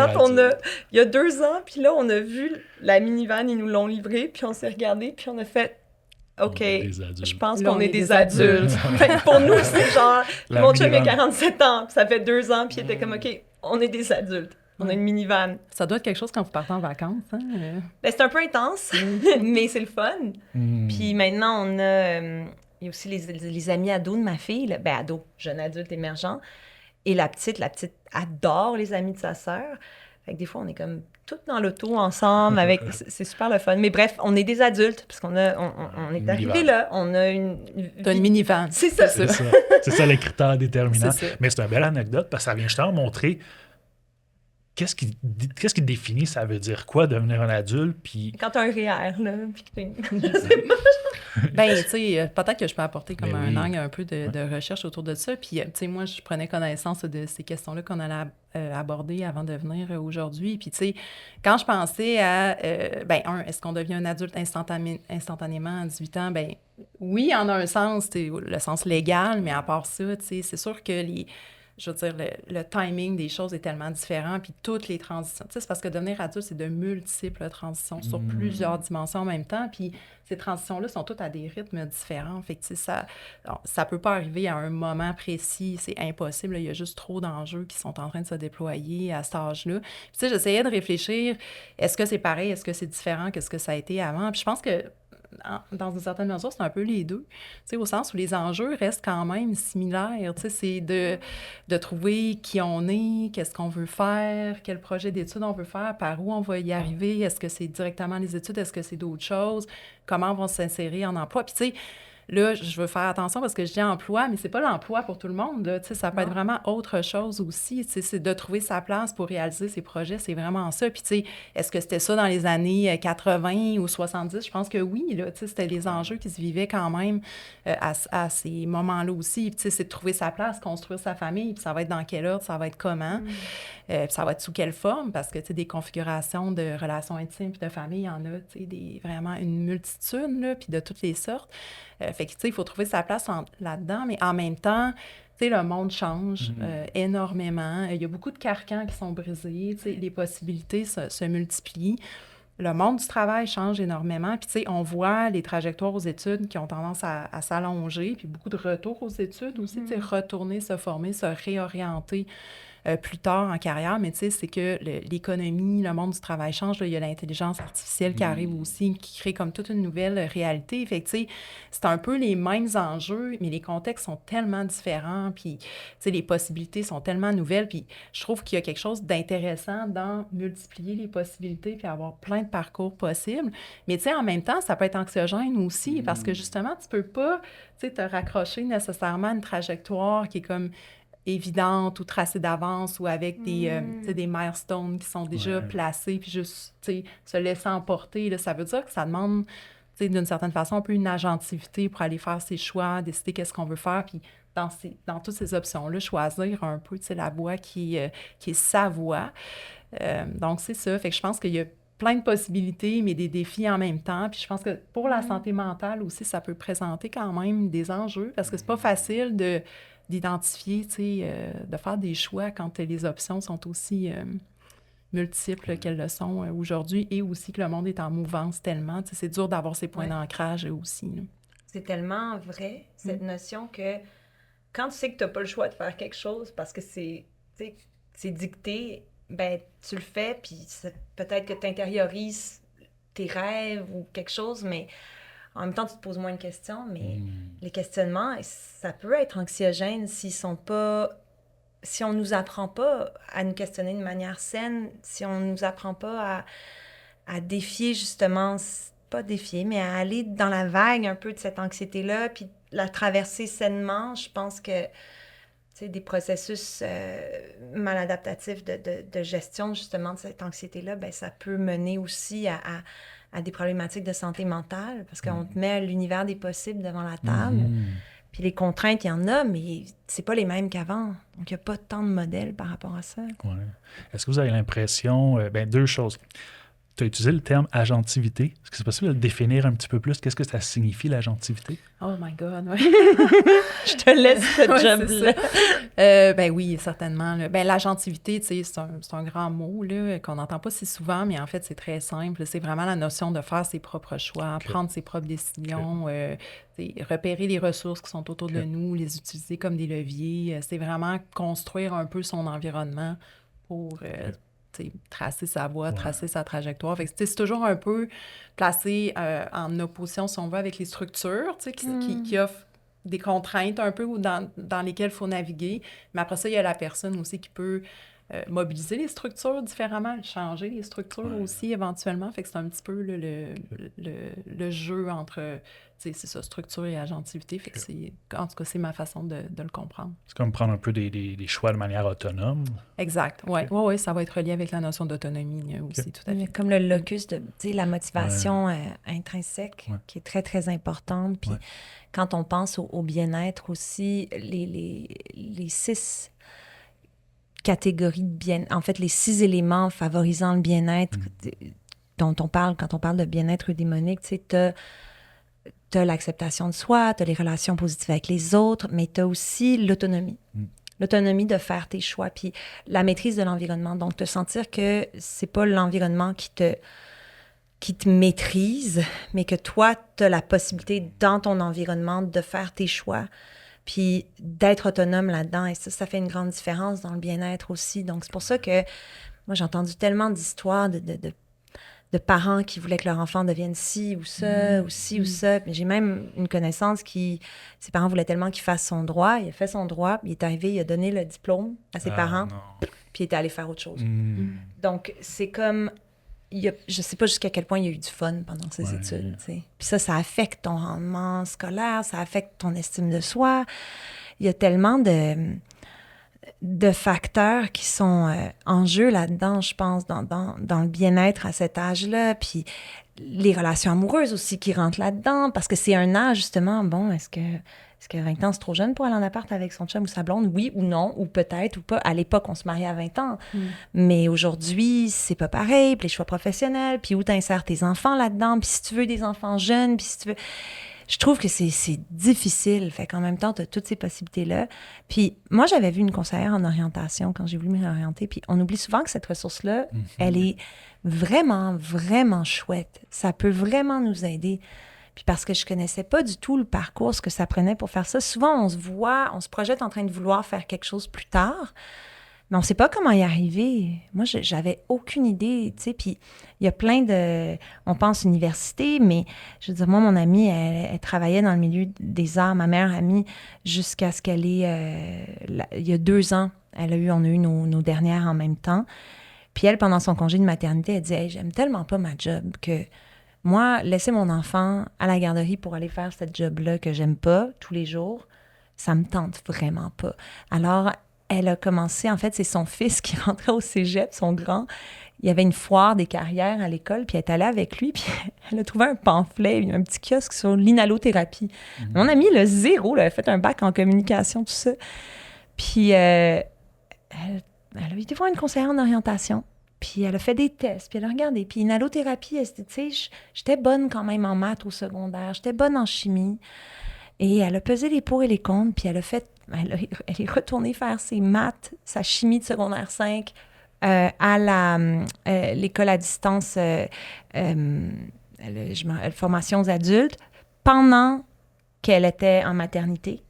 y a 2 ans. Puis là, on a vu la minivan, ils nous l'ont livrée, puis on s'est regardé, puis on a fait... OK, je pense qu'on est des adultes. Fait que pour nous, c'est genre... Mon chum a 47 ans, puis ça fait 2 ans, puis il était comme, OK, on est des adultes. On a une minivan. Ça doit être quelque chose quand vous partez en vacances. Hein? Ben, c'est un peu intense, mais c'est le fun. Puis maintenant, on a... il y a aussi les amis ados de ma fille. Là. Ben, ados, jeune adulte émergent. Et la petite adore les amis de sa sœur. Fait que des fois, on est comme toutes dans l'auto ensemble. C'est super le fun. Mais bref, on est des adultes parce qu'on est arrivé là. On a T'as une minivan. C'est ça. C'est ça le critère déterminant. Mais c'est une belle anecdote parce que ça vient justement montrer... Qu'est-ce qui définit, ça veut dire quoi, devenir un adulte? Puis... Quand t'as un REER, là, puis ben, tu sais, peut-être que je peux apporter comme angle un peu de recherche autour de ça. Puis, tu sais, moi, je prenais connaissance de ces questions-là qu'on allait abordé avant de venir aujourd'hui. Puis, tu sais, quand je pensais à, est-ce qu'on devient un adulte instantanément à 18 ans? Ben oui, en un sens, le sens légal, mais à part ça, tu sais, c'est sûr que je veux dire, le timing des choses est tellement différent, puis toutes les transitions. Tu sais, c'est parce que devenir adulte, c'est de multiples transitions sur plusieurs dimensions en même temps, puis ces transitions-là sont toutes à des rythmes différents. Fait que, tu sais, ça peut pas arriver à un moment précis, c'est impossible. Là, il y a juste trop d'enjeux qui sont en train de se déployer à cet âge-là. Puis, tu sais, j'essayais de réfléchir, est-ce que c'est pareil, est-ce que c'est différent que ce que ça a été avant? Puis je pense que dans une certaine mesure, c'est un peu les deux, tu sais, au sens où les enjeux restent quand même similaires, tu sais, c'est de trouver qui on est, qu'est-ce qu'on veut faire, quel projet d'études on veut faire, par où on va y arriver, est-ce que c'est directement les études, est-ce que c'est d'autres choses, comment on va s'insérer en emploi, puis tu sais, là, je veux faire attention parce que je dis emploi, mais c'est pas l'emploi pour tout le monde. Là. Ça peut être vraiment autre chose aussi. C'est de trouver sa place pour réaliser ses projets, c'est vraiment ça. Puis, tu sais, est-ce que c'était ça dans les années 80 ou 70? Je pense que oui. Là, c'était les enjeux qui se vivaient quand même à ces moments-là aussi. Puis, tu sais, c'est de trouver sa place, construire sa famille. Puis, ça va être dans quel ordre, ça va être comment, puis ça va être sous quelle forme, parce que, tu sais, des configurations de relations intimes puis de famille, il y en a, tu sais, vraiment une multitude, là, puis de toutes les sortes. Fait que, tu sais, il faut trouver sa place là-dedans, mais en même temps, tu sais, le monde change énormément. Il y a beaucoup de carcans qui sont brisés, tu sais, les possibilités se multiplient. Le monde du travail change énormément. Puis, tu sais, on voit les trajectoires aux études qui ont tendance à s'allonger, puis beaucoup de retours aux études aussi, tu sais, retourner, se former, se réorienter plus tard en carrière, mais tu sais, c'est que l'économie, le monde du travail change. Là, il y a l'intelligence artificielle qui arrive aussi, qui crée comme toute une nouvelle réalité. Fait que, tu sais, c'est un peu les mêmes enjeux, mais les contextes sont tellement différents, puis, tu sais, les possibilités sont tellement nouvelles, puis je trouve qu'il y a quelque chose d'intéressant dans multiplier les possibilités, puis avoir plein de parcours possibles. Mais, tu sais, en même temps, ça peut être anxiogène aussi, parce que, justement, tu peux pas, tu sais, te raccrocher nécessairement à une trajectoire qui est comme évidente ou tracée d'avance ou avec des milestones qui sont déjà placés, puis juste, tu sais, se laisser emporter, là, ça veut dire que ça demande, tu sais, d'une certaine façon, un peu une agentivité pour aller faire ses choix, décider qu'est-ce qu'on veut faire, puis dans toutes ces options-là, choisir un peu, tu sais, la voie qui est sa voie. Donc, c'est ça. Fait que je pense qu'il y a plein de possibilités, mais des défis en même temps. Puis je pense que pour la santé mentale aussi, ça peut présenter quand même des enjeux, parce que c'est pas facile d'identifier, tu sais, de faire des choix quand les options sont aussi multiples qu'elles le sont aujourd'hui, et aussi que le monde est en mouvance tellement. Tu sais, c'est dur d'avoir ces points d'ancrage aussi. Là. C'est tellement vrai, cette notion que quand tu sais que tu n'as pas le choix de faire quelque chose parce que c'est dicté, ben tu le fais, puis peut-être que tu intériorises tes rêves ou quelque chose, mais en même temps, tu te poses moins de questions, mais les questionnements, ça peut être anxiogène si on nous apprend pas à nous questionner de manière saine, si on nous apprend pas à défier justement, pas défier, mais à aller dans la vague un peu de cette anxiété-là, puis la traverser sainement. Je pense que des processus maladaptatifs de gestion justement de cette anxiété-là, ben ça peut mener aussi à des problématiques de santé mentale, parce qu'on te met l'univers des possibles devant la table. Puis les contraintes, il y en a, mais c'est pas les mêmes qu'avant. Donc, il n'y a pas tant de modèles par rapport à ça. Ouais. Est-ce que vous avez l'impression... deux choses. Tu as utilisé le terme agentivité. Est-ce que c'est possible de le définir un petit peu plus? Qu'est-ce que ça signifie, l'agentivité? Oh my God, oui. Je te laisse ce job-là. Ben oui, certainement. Là. Ben, l'agentivité, tu sais, c'est un grand mot là, qu'on n'entend pas si souvent, mais en fait, c'est très simple. C'est vraiment la notion de faire ses propres choix, prendre ses propres décisions, repérer les ressources qui sont autour de nous, les utiliser comme des leviers. C'est vraiment construire un peu son environnement pour... tracer sa voie, tracer sa trajectoire. Fait que, c'est toujours un peu placé en opposition, si on veut, avec les structures qui offrent des contraintes un peu dans lesquelles il faut naviguer. Mais après ça, il y a la personne aussi qui peut mobiliser les structures différemment, changer les structures aussi éventuellement. Fait que c'est un petit peu le jeu entre, c'est ça, structure et agentivité. Fait que en tout cas, c'est ma façon de le comprendre. C'est comme prendre un peu des choix de manière autonome. Exact, oui. Ouais, ça va être relié avec la notion d'autonomie aussi, tout à fait. Comme le locus de la motivation intrinsèque, qui est très, très importante. Puis quand on pense au bien-être aussi, les 6 catégories de bien... En fait, les 6 éléments favorisant le bien-être dont on parle quand on parle de bien-être eudémonique, tu sais, t'as l'acceptation de soi, t'as les relations positives avec les autres, mais t'as aussi l'autonomie. L'autonomie de faire tes choix, puis la maîtrise de l'environnement. Donc, te sentir que c'est pas l'environnement qui te maîtrise, mais que toi, tu as la possibilité dans ton environnement de faire tes choix, puis d'être autonome là-dedans. Et ça fait une grande différence dans le bien-être aussi. Donc, c'est pour ça que moi, j'ai entendu tellement d'histoires de parents qui voulaient que leur enfant devienne ci ou ça, ou ci ou ça. Mais j'ai même une connaissance ses parents voulaient tellement qu'il fasse son droit. Il a fait son droit, puis il est arrivé, il a donné le diplôme à ses parents, puis il était allé faire autre chose. Donc, c'est comme... je sais pas jusqu'à quel point il y a eu du fun pendant ses études. T'sais. Puis ça affecte ton rendement scolaire, ça affecte ton estime de soi. Il y a tellement de facteurs qui sont en jeu là-dedans, je pense, dans le bien-être à cet âge-là. Puis les relations amoureuses aussi qui rentrent là-dedans, parce que c'est un âge, justement, bon, est-ce que 20 ans, c'est trop jeune pour aller en appart avec son chum ou sa blonde? Oui ou non, ou peut-être ou pas. À l'époque, on se mariait à 20 ans. Mais aujourd'hui, c'est pas pareil. Puis les choix professionnels, puis où t'insères tes enfants là-dedans, puis si tu veux des enfants jeunes, puis si tu veux... Je trouve que c'est difficile. Fait qu'en même temps, tu as toutes ces possibilités-là. Puis moi, j'avais vu une conseillère en orientation quand j'ai voulu me réorienter. Puis on oublie souvent que cette ressource-là, elle est vraiment, vraiment chouette. Ça peut vraiment nous aider. Puis parce que je connaissais pas du tout le parcours, ce que ça prenait pour faire ça. Souvent, on se projette en train de vouloir faire quelque chose plus tard, mais on sait pas comment y arriver. Moi, j'avais aucune idée, tu sais. Puis il y a plein de... On pense université, mais je veux dire, moi, mon amie, elle travaillait dans le milieu des arts, ma meilleure amie, jusqu'à ce qu'elle ait... il y a 2 ans, on a eu nos dernières en même temps. Puis elle, pendant son congé de maternité, elle dit « Hey, j'aime tellement pas ma job que... » Moi, laisser mon enfant à la garderie pour aller faire cette job-là que j'aime pas tous les jours, ça me tente vraiment pas. Alors, elle a commencé, en fait, c'est son fils qui rentrait au cégep, son grand. Il y avait une foire des carrières à l'école, puis elle est allée avec lui, puis elle a trouvé un pamphlet, un petit kiosque sur l'inhalothérapie. Mon amie, le zéro, là, elle a fait un bac en communication, tout ça. Puis, elle a été voir une conseillère en orientation. Puis elle a fait des tests, puis elle a regardé. Puis inhalothérapie, tu sais, j'étais bonne quand même en maths au secondaire, j'étais bonne en chimie. Et elle a pesé les pour et les contre, puis elle est retournée faire ses maths, sa chimie de secondaire 5 à l'école à distance, formation aux adultes, pendant qu'elle était en maternité.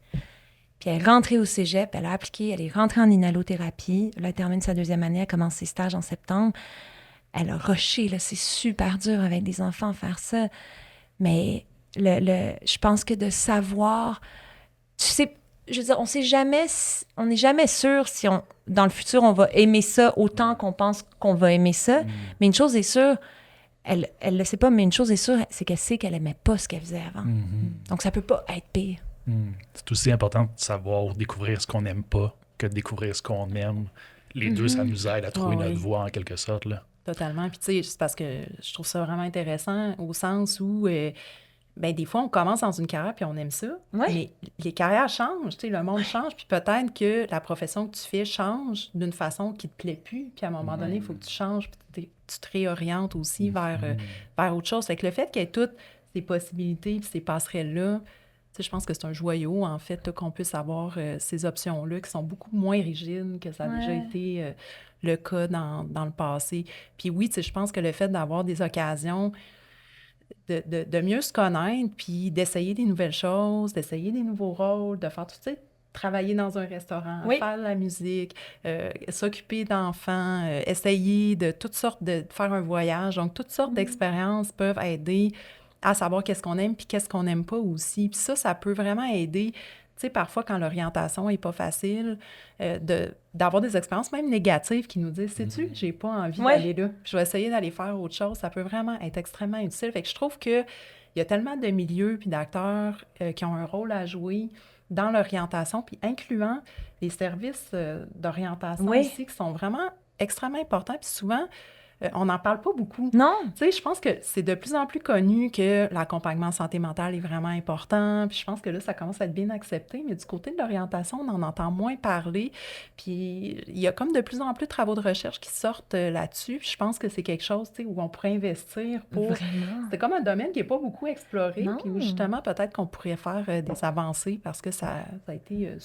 Puis elle est rentrée au cégep, elle a appliqué, elle est rentrée en inhalothérapie. Là, elle termine sa 2e année, elle commence ses stages en septembre. Elle a rushé, là, c'est super dur avec des enfants faire ça. Mais je pense que de savoir... Tu sais, je veux dire, on n'est jamais sûr si dans le futur, on va aimer ça autant qu'on pense qu'on va aimer ça. Mais une chose est sûre, elle le sait pas, mais une chose est sûre, c'est qu'elle sait qu'elle aimait pas ce qu'elle faisait avant. Donc, ça peut pas être pire. C'est aussi important de savoir découvrir ce qu'on n'aime pas que de découvrir ce qu'on aime. Les deux, ça nous aide à trouver notre voie en quelque sorte. Là. Totalement. Puis tu sais, c'est parce que je trouve ça vraiment intéressant au sens où, des fois, on commence dans une carrière puis on aime ça, mais les carrières changent, tu sais, le monde change, puis peut-être que la profession que tu fais change d'une façon qui te plaît plus, puis à un moment donné, il faut que tu changes, puis tu te réorientes aussi vers autre chose. Fait que le fait qu'il y ait toutes ces possibilités puis ces passerelles-là, je pense que c'est un joyau, en fait, là, qu'on puisse avoir ces options-là qui sont beaucoup moins rigides que ça a déjà été le cas dans le passé. Puis oui, je pense que le fait d'avoir des occasions de mieux se connaître, puis d'essayer des nouvelles choses, d'essayer des nouveaux rôles, de faire tout ça, travailler dans un restaurant, faire de la musique, s'occuper d'enfants, essayer de toutes sortes de faire un voyage. Donc, toutes sortes d'expériences peuvent aider à savoir qu'est-ce qu'on aime puis qu'est-ce qu'on n'aime pas aussi. Puis ça peut vraiment aider, tu sais, parfois quand l'orientation n'est pas facile, d'avoir des expériences même négatives qui nous disent « Sais-tu, j'ai pas envie d'aller là, je vais essayer d'aller faire autre chose », ça peut vraiment être extrêmement utile. Fait que je trouve qu'il y a tellement de milieux puis d'acteurs qui ont un rôle à jouer dans l'orientation, puis incluant les services d'orientation ici qui sont vraiment extrêmement importants. Puis souvent, on n'en parle pas beaucoup. Non. Tu sais, je pense que c'est de plus en plus connu que l'accompagnement en santé mentale est vraiment important. Puis je pense que là, ça commence à être bien accepté. Mais du côté de l'orientation, on en entend moins parler. Puis il y a comme de plus en plus de travaux de recherche qui sortent là-dessus. Puis je pense que c'est quelque chose, tu sais, où on pourrait investir pour... Vraiment. C'est comme un domaine qui n'est pas beaucoup exploré. Non. Puis justement, peut-être qu'on pourrait faire des avancées parce que ça a été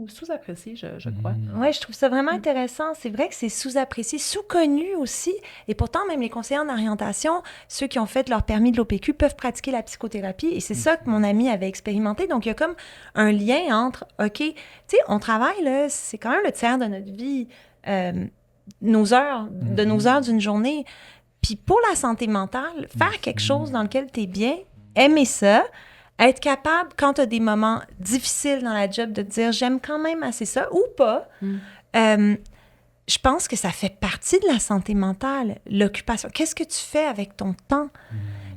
sous-apprécié, je crois. Oui, je trouve ça vraiment intéressant. C'est vrai que c'est sous-apprécié, sous-connu aussi. Et pourtant, même les conseillers en orientation, ceux qui ont fait leur permis de l'OPQ, peuvent pratiquer la psychothérapie. Et c'est ça que mon ami avait expérimenté. Donc, il y a comme un lien entre, OK, tu sais, on travaille, là, c'est quand même le tiers de notre vie, nos heures, de nos heures d'une journée. Puis pour la santé mentale, faire quelque chose dans lequel tu es bien, aimer ça, être capable, quand tu as des moments difficiles dans la job, de te dire « j'aime quand même assez ça » ou pas, je pense que ça fait partie de la santé mentale, l'occupation. Qu'est-ce que tu fais avec ton temps?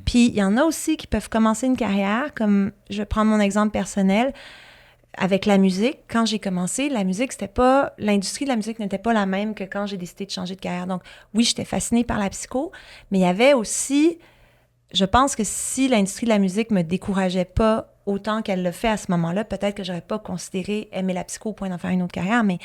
Puis il y en a aussi qui peuvent commencer une carrière, comme je vais prendre mon exemple personnel, avec la musique. Quand j'ai commencé, la musique, c'était pas... L'industrie de la musique n'était pas la même que quand j'ai décidé de changer de carrière. Donc oui, j'étais fascinée par la psycho, mais il y avait aussi... Je pense que si l'industrie de la musique me décourageait pas autant qu'elle le fait à ce moment-là, peut-être que j'aurais pas considéré aimer la psycho au point d'en faire une autre carrière, mais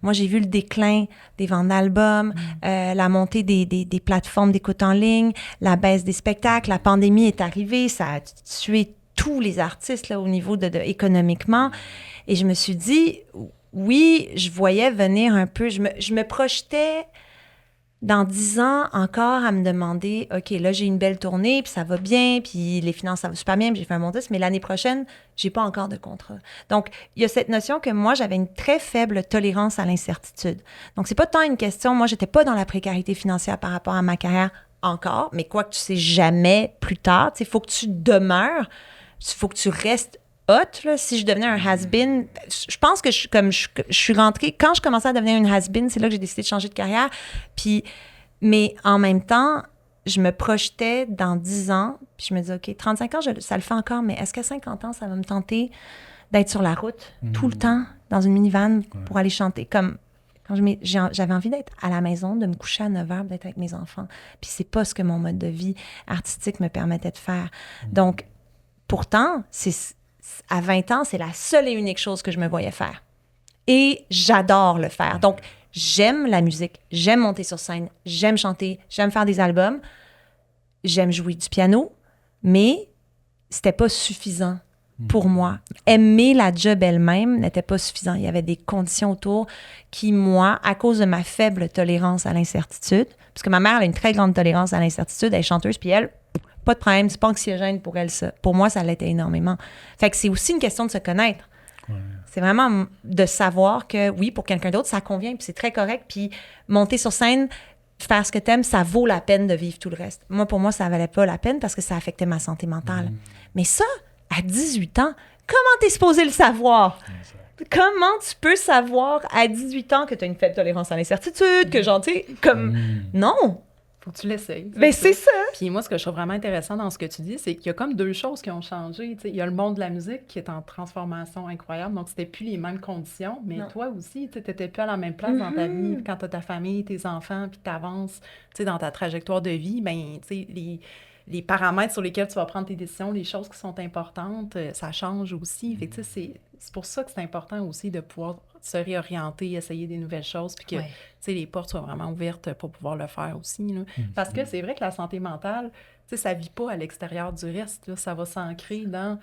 moi, j'ai vu le déclin des ventes d'albums, la montée des plateformes d'écoute en ligne, la baisse des spectacles, la pandémie est arrivée, ça a tué tous les artistes là, au niveau économiquement. Et je me suis dit, oui, je voyais venir un peu, je me projetais... Dans 10 ans, encore à me demander, OK, là, j'ai une belle tournée, puis ça va bien, puis les finances, ça va super bien, puis j'ai fait un bon disque, mais l'année prochaine, j'ai pas encore de contrat. Donc, il y a cette notion que moi, j'avais une très faible tolérance à l'incertitude. Donc, c'est pas tant une question, moi, j'étais pas dans la précarité financière par rapport à ma carrière encore, mais quoi que tu sais jamais plus tard, tu sais, il faut que tu demeures, il faut que tu restes hot, là. Si je devenais un has-been, je pense que je suis rentrée, quand je commençais à devenir une has-been, c'est là que j'ai décidé de changer de carrière. Puis, mais en même temps, je me projetais dans 10 ans, puis je me disais, OK, 35 ans, ça le fait encore, mais est-ce qu'à 50 ans, ça va me tenter d'être sur la route tout le temps, dans une minivan, pour aller chanter? Comme quand j'avais envie d'être à la maison, de me coucher à 9 heures, d'être avec mes enfants. Puis c'est pas ce que mon mode de vie artistique me permettait de faire. Donc, pourtant, à 20 ans, c'est la seule et unique chose que je me voyais faire. Et j'adore le faire. Donc, j'aime la musique, j'aime monter sur scène, j'aime chanter, j'aime faire des albums, j'aime jouer du piano, mais c'était pas suffisant pour moi. Aimer la job elle-même n'était pas suffisant. Il y avait des conditions autour qui, moi, à cause de ma faible tolérance à l'incertitude, parce que ma mère elle a une très grande tolérance à l'incertitude, elle est chanteuse, puis elle... Pas de problème, c'est pas anxiogène pour elle, ça. Pour moi, ça l'était énormément. Fait que c'est aussi une question de se connaître. Ouais. C'est vraiment de savoir que, oui, pour quelqu'un d'autre, ça convient, puis c'est très correct. Puis monter sur scène, faire ce que t'aimes, ça vaut la peine de vivre tout le reste. Moi, pour moi, ça valait pas la peine parce que ça affectait ma santé mentale. Mais ça, à 18 ans, comment t'es supposé le savoir? Comment tu peux savoir à 18 ans que t'as une faible tolérance à l'incertitude, que genre, tu sais, comme... Non! Faut que tu l'essayes. Mais c'est ça! Puis moi, ce que je trouve vraiment intéressant dans ce que tu dis, c'est qu'il y a comme deux choses qui ont changé. T'sais, il y a le monde de la musique qui est en transformation incroyable, donc c'était plus les mêmes conditions, mais toi aussi, tu n'étais plus à la même place dans ta vie. Quand tu as ta famille, tes enfants, puis tu avances dans ta trajectoire de vie, ben, les paramètres sur lesquels tu vas prendre tes décisions, les choses qui sont importantes, ça change aussi. Fait que c'est pour ça que c'est important aussi de pouvoir se réorienter, essayer des nouvelles choses, puis que les portes soient vraiment ouvertes pour pouvoir le faire aussi. Là. Parce que c'est vrai que la santé mentale, ça ne vit pas à l'extérieur du reste. Là. Ça va s'ancrer dans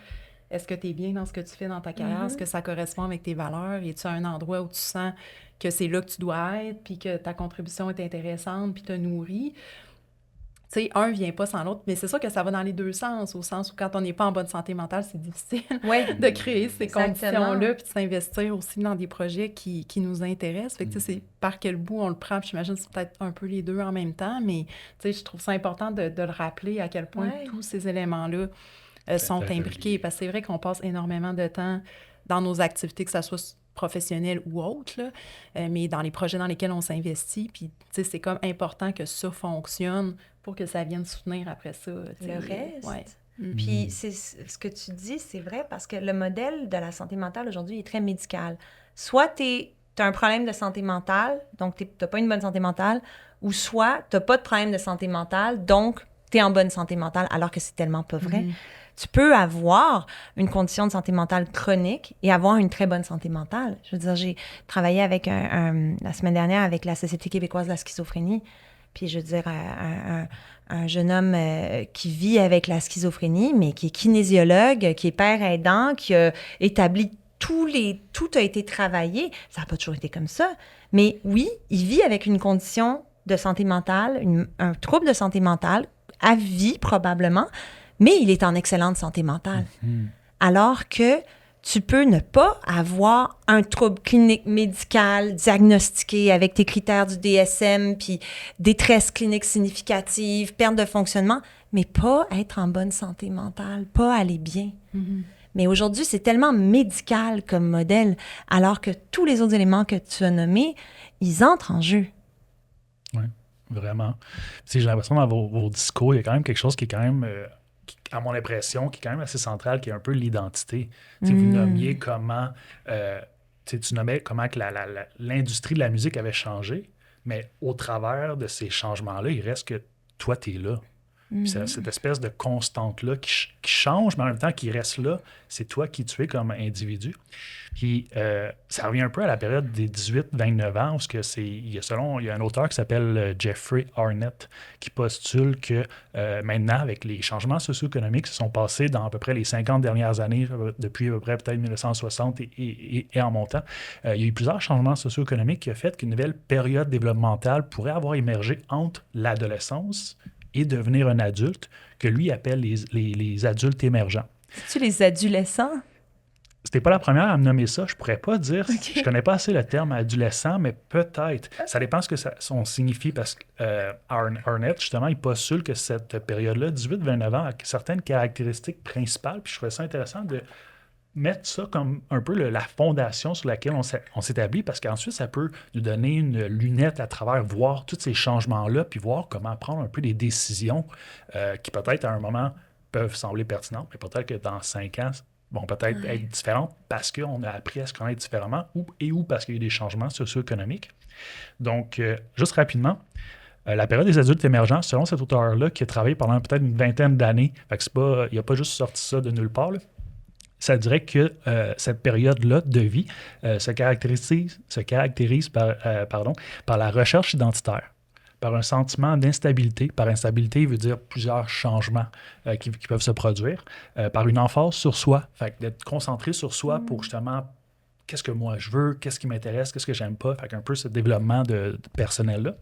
est-ce que tu es bien dans ce que tu fais dans ta carrière, est-ce que ça correspond avec tes valeurs, et tu as un endroit où tu sens que c'est là que tu dois être, puis que ta contribution est intéressante, puis te nourrit. Tu sais, un vient pas sans l'autre, mais c'est sûr que ça va dans les deux sens, au sens où quand on n'est pas en bonne santé mentale, c'est difficile de créer ces conditions-là, puis de s'investir aussi dans des projets qui nous intéressent. Fait que tu sais, c'est par quel bout on le prend, puis j'imagine que c'est peut-être un peu les deux en même temps, mais tu sais, je trouve ça important de le rappeler à quel point tous ces éléments-là sont imbriqués, parce que c'est vrai qu'on passe énormément de temps dans nos activités, que ça soit professionnels ou autres, là, mais dans les projets dans lesquels on s'investit, puis c'est comme important que ça fonctionne pour que ça vienne soutenir après ça. Le reste. Ouais. Puis c'est ce que tu dis, c'est vrai, parce que le modèle de la santé mentale aujourd'hui est très médical. Soit tu as un problème de santé mentale, donc tu n'as pas une bonne santé mentale, ou soit tu n'as pas de problème de santé mentale, donc tu es en bonne santé mentale, alors que c'est tellement pas vrai. Tu peux avoir une condition de santé mentale chronique et avoir une très bonne santé mentale. Je veux dire, j'ai travaillé avec la semaine dernière avec la Société québécoise de la schizophrénie. Puis, je veux dire, un jeune homme qui vit avec la schizophrénie, mais qui est kinésiologue, qui est père aidant, qui a établi tout a été travaillé. Ça n'a pas toujours été comme ça. Mais oui, il vit avec une condition de santé mentale, un trouble de santé mentale, à vie probablement, mais il est en excellente santé mentale. Alors que tu peux ne pas avoir un trouble clinique médical diagnostiqué avec tes critères du DSM, puis détresse clinique significative, perte de fonctionnement, mais pas être en bonne santé mentale, pas aller bien. Mais aujourd'hui, c'est tellement médical comme modèle, alors que tous les autres éléments que tu as nommés, ils entrent en jeu. Oui, vraiment. J'ai l'impression dans vos discours, il y a quand même quelque chose qui est quand même... à mon impression, qui est quand même assez central, qui est un peu l'identité. Vous nommiez comment... tu nommais comment que l'industrie de la musique avait changé, mais au travers de ces changements-là, il reste que toi, tu es là. Puis cette espèce de constante-là qui change, mais en même temps qui reste là, c'est toi qui tu es comme individu. Puis ça revient un peu à la période des 18-29 ans, parce que il y a un auteur qui s'appelle Jeffrey Arnett qui postule que maintenant, avec les changements socio-économiques qui se sont passés dans à peu près les 50 dernières années, depuis à peu près peut-être 1960 et en montant, il y a eu plusieurs changements socio-économiques qui ont fait qu'une nouvelle période développementale pourrait avoir émergé entre l'adolescence et devenir un adulte, que lui appelle les adultes émergents. C'est-tu les adolescents? C'était pas la première à me nommer ça. Je pourrais pas dire, je connais pas assez le terme adolescent, mais peut-être. Ça dépend ce que ça signifie, parce que Arnett, justement, il postule que cette période-là, 18-29 ans, a certaines caractéristiques principales, puis je trouvais ça intéressant de mettre ça comme un peu la fondation sur laquelle on s'établit, parce qu'ensuite, ça peut nous donner une lunette à travers voir tous ces changements-là, puis voir comment prendre un peu des décisions qui peut-être à un moment peuvent sembler pertinentes, mais peut-être que dans 5 ans, vont peut-être être différentes parce qu'on a appris à se connaître différemment ou parce qu'il y a eu des changements socio-économiques. Donc, juste rapidement, la période des adultes émergents, selon cet auteur-là, qui a travaillé pendant peut-être une vingtaine d'années, fait que il n'a pas juste sorti ça de nulle part, là. Ça dirait que cette période-là de vie se caractérise par la recherche identitaire, par un sentiment d'instabilité. Par instabilité, il veut dire plusieurs changements qui peuvent se produire, par une emphase sur soi, fait que d'être concentré sur soi pour justement qu'est-ce que moi je veux, qu'est-ce qui m'intéresse, qu'est-ce que j'aime pas, fait qu'un peu ce développement de personnel-là.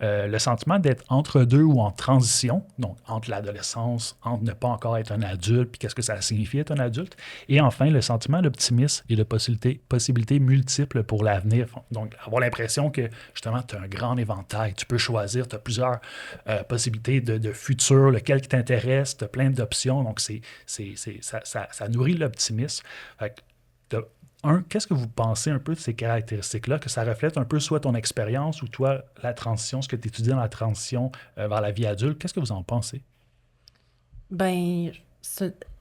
Le sentiment d'être entre deux ou en transition, donc entre l'adolescence, entre ne pas encore être un adulte, puis qu'est-ce que ça signifie être un adulte. Et enfin, le sentiment d'optimisme et de possibilités multiples pour l'avenir. Donc, avoir l'impression que, justement, tu as un grand éventail, tu peux choisir, tu as plusieurs possibilités de futur, lequel qui t'intéresse, tu as plein d'options. Donc, ça nourrit l'optimisme. Fait que qu'est-ce que vous pensez un peu de ces caractéristiques-là, que ça reflète un peu soit ton expérience ou toi, la transition, ce que tu étudies dans la transition vers la vie adulte? Qu'est-ce que vous en pensez? Bien,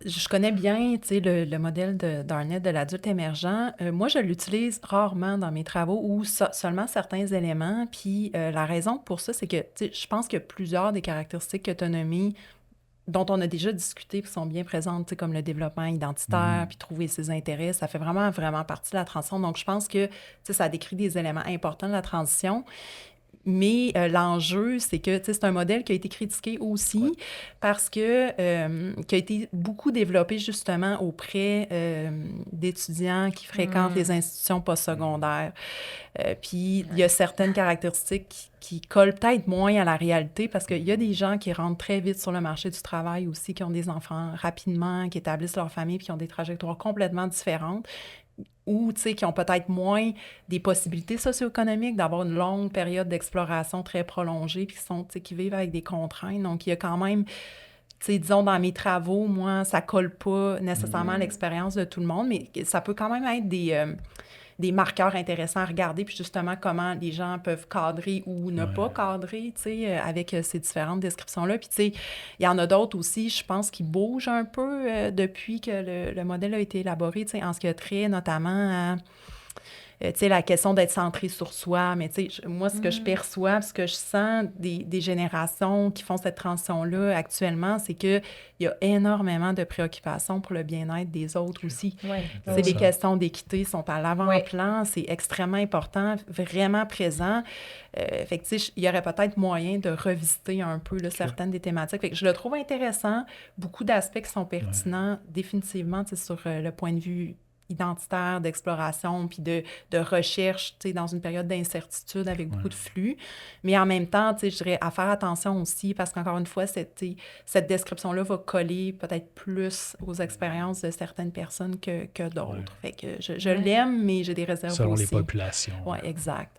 je connais bien le modèle d'Arnett de l'adulte émergent. Moi, je l'utilise rarement dans mes travaux ou seulement certains éléments. Puis la raison pour ça, c'est que je pense que plusieurs des caractéristiques que tu as nommées dont on a déjà discuté, qui sont bien présentes, comme le développement identitaire, puis trouver ses intérêts, ça fait vraiment, vraiment partie de la transition. Donc, je pense que ça décrit des éléments importants de la transition. Mais l'enjeu, c'est que c'est un modèle qui a été critiqué aussi parce que qui a été beaucoup développé justement auprès d'étudiants qui fréquentent les institutions postsecondaires. Puis il y a certaines caractéristiques qui collent peut-être moins à la réalité parce qu'il y a des gens qui rentrent très vite sur le marché du travail aussi, qui ont des enfants rapidement, qui établissent leur famille, puis qui ont des trajectoires complètement différentes, ou qui ont peut-être moins des possibilités socio-économiques, d'avoir une longue période d'exploration très prolongée, puis qui vivent avec des contraintes. Donc, il y a quand même, disons, dans mes travaux, moi, ça colle pas nécessairement à l'expérience de tout le monde, mais ça peut quand même être des marqueurs intéressants à regarder, puis justement, comment les gens peuvent cadrer ou ne pas cadrer, avec ces différentes descriptions-là. Puis, il y en a d'autres aussi, je pense, qui bougent un peu depuis que le modèle a été élaboré, en ce qui a trait notamment à tu sais, la question d'être centré sur soi. Mais tu sais, moi, ce que je perçois, ce que je sens des générations qui font cette transition-là actuellement, c'est qu'il y a énormément de préoccupations pour le bien-être des autres aussi. Ouais. C'est les questions d'équité sont à l'avant-plan, c'est extrêmement important, vraiment présent. Fait que, tu sais, il y aurait peut-être moyen de revisiter un peu là, certaines des thématiques. Fait que je le trouve intéressant. Beaucoup d'aspects qui sont pertinents, définitivement, tu sais, sur le point de vue identitaire, d'exploration, puis de recherche, tu sais, dans une période d'incertitude avec beaucoup de flux. Mais en même temps, tu sais, je dirais à faire attention aussi, parce qu'encore une fois, cette description-là va coller peut-être plus aux expériences de certaines personnes que d'autres. Fait que je l'aime, mais j'ai des réserves selon aussi. les populations. Oui, exact.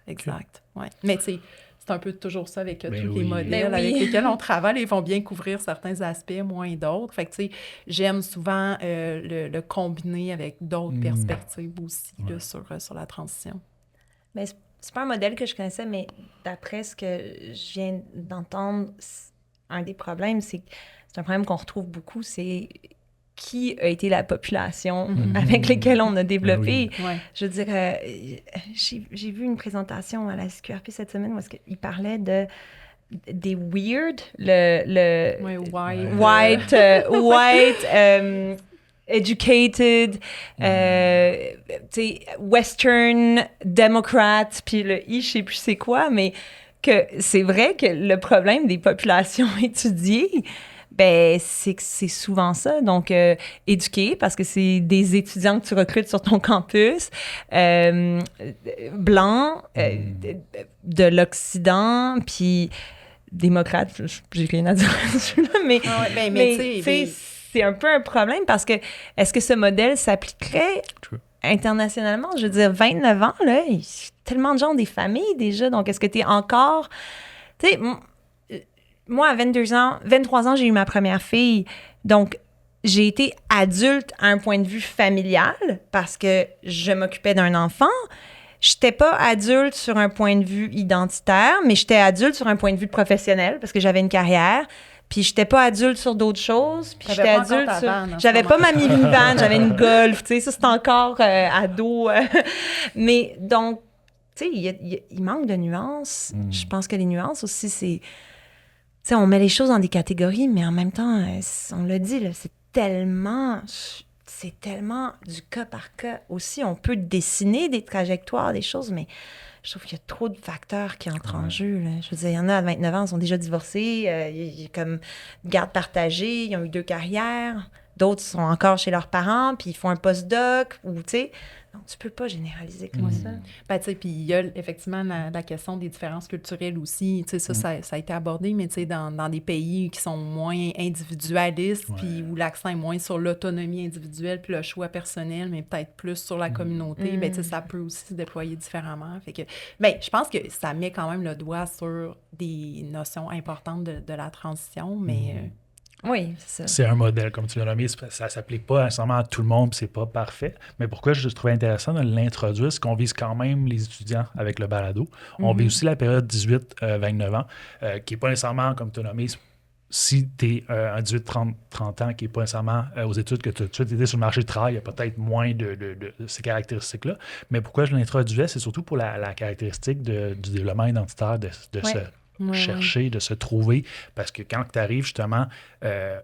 Ouais. Mais tu sais, c'est un peu toujours ça avec tous les modèles Ben oui. avec lesquels on travaille. Ils vont bien couvrir certains aspects, moins d'autres. Fait que, tu sais, j'aime souvent le combiner avec d'autres perspectives aussi là, sur la transition. Mais c'est pas un modèle que je connaissais, mais d'après ce que je viens d'entendre, un des problèmes, c'est un problème qu'on retrouve beaucoup, c'est qui a été la population avec laquelle on a développé. Ouais. Je veux dire, j'ai vu une présentation à la SQRP cette semaine où il parlait des weird, white, educated, western, démocrate, puis le je sais plus c'est quoi, mais que c'est vrai que le problème des populations étudiées, ben c'est que c'est souvent ça. Donc, éduquer, parce que c'est des étudiants que tu recrutes sur ton campus, blancs, de l'Occident, puis démocrates, j'ai rien à dire là-dessus, mais, mais tu sais, c'est un peu un problème parce que est-ce que ce modèle s'appliquerait internationalement? Je veux dire, 29 ans, là, il y a tellement de gens ont des familles déjà, donc est-ce que tu es encore... Tu sais, moi, à 23 ans, j'ai eu ma première fille, donc j'ai été adulte à un point de vue familial parce que je m'occupais d'un enfant. J'étais pas adulte sur un point de vue identitaire, mais j'étais adulte sur un point de vue professionnel parce que j'avais une carrière. Puis j'étais pas adulte sur d'autres choses. Puis j'étais adulte sur... J'avais pas ma minivan, j'avais une Golf, tu sais, ça c'est encore ado. Mais donc, tu sais, il manque de nuances. Je pense que les nuances aussi, c'est... Tu sais, on met les choses dans des catégories, mais en même temps, on l'a dit, là, c'est tellement du cas par cas aussi. On peut dessiner des trajectoires, des choses, mais je trouve qu'il y a trop de facteurs qui entrent en jeu. Là. Je veux dire, il y en a à 29 ans, ils sont déjà divorcés, il y a comme garde partagée, ils ont eu 2 carrières. D'autres sont encore chez leurs parents, puis ils font un post-doc, ou tu sais... Donc, tu peux pas généraliser comme ça. Ben, tu sais, puis il y a effectivement la question des différences culturelles aussi. Tu sais, ça a été abordé, mais tu sais, dans des pays qui sont moins individualistes, puis où l'accent est moins sur l'autonomie individuelle, puis le choix personnel, mais peut-être plus sur la communauté, ben, tu sais, ça peut aussi se déployer différemment. Fait que, ben, je pense que ça met quand même le doigt sur des notions importantes de la transition, mais... Oui, c'est ça. C'est un modèle, comme tu l'as nommé, ça ne s'applique pas nécessairement à tout le monde, puis c'est pas parfait. Mais pourquoi je trouvais intéressant de l'introduire, c'est qu'on vise quand même les étudiants avec le balado. On vise aussi la période 18-29 ans, qui n'est pas nécessairement, comme tu l'as nommé, si tu es un 18-30 ans qui n'est pas nécessairement aux études, que tu as tout de suite été sur le marché du travail, il y a peut-être moins de ces caractéristiques-là. Mais pourquoi je l'introduisais, c'est surtout pour la caractéristique du développement identitaire, de chercher, de se trouver, parce que quand tu arrives justement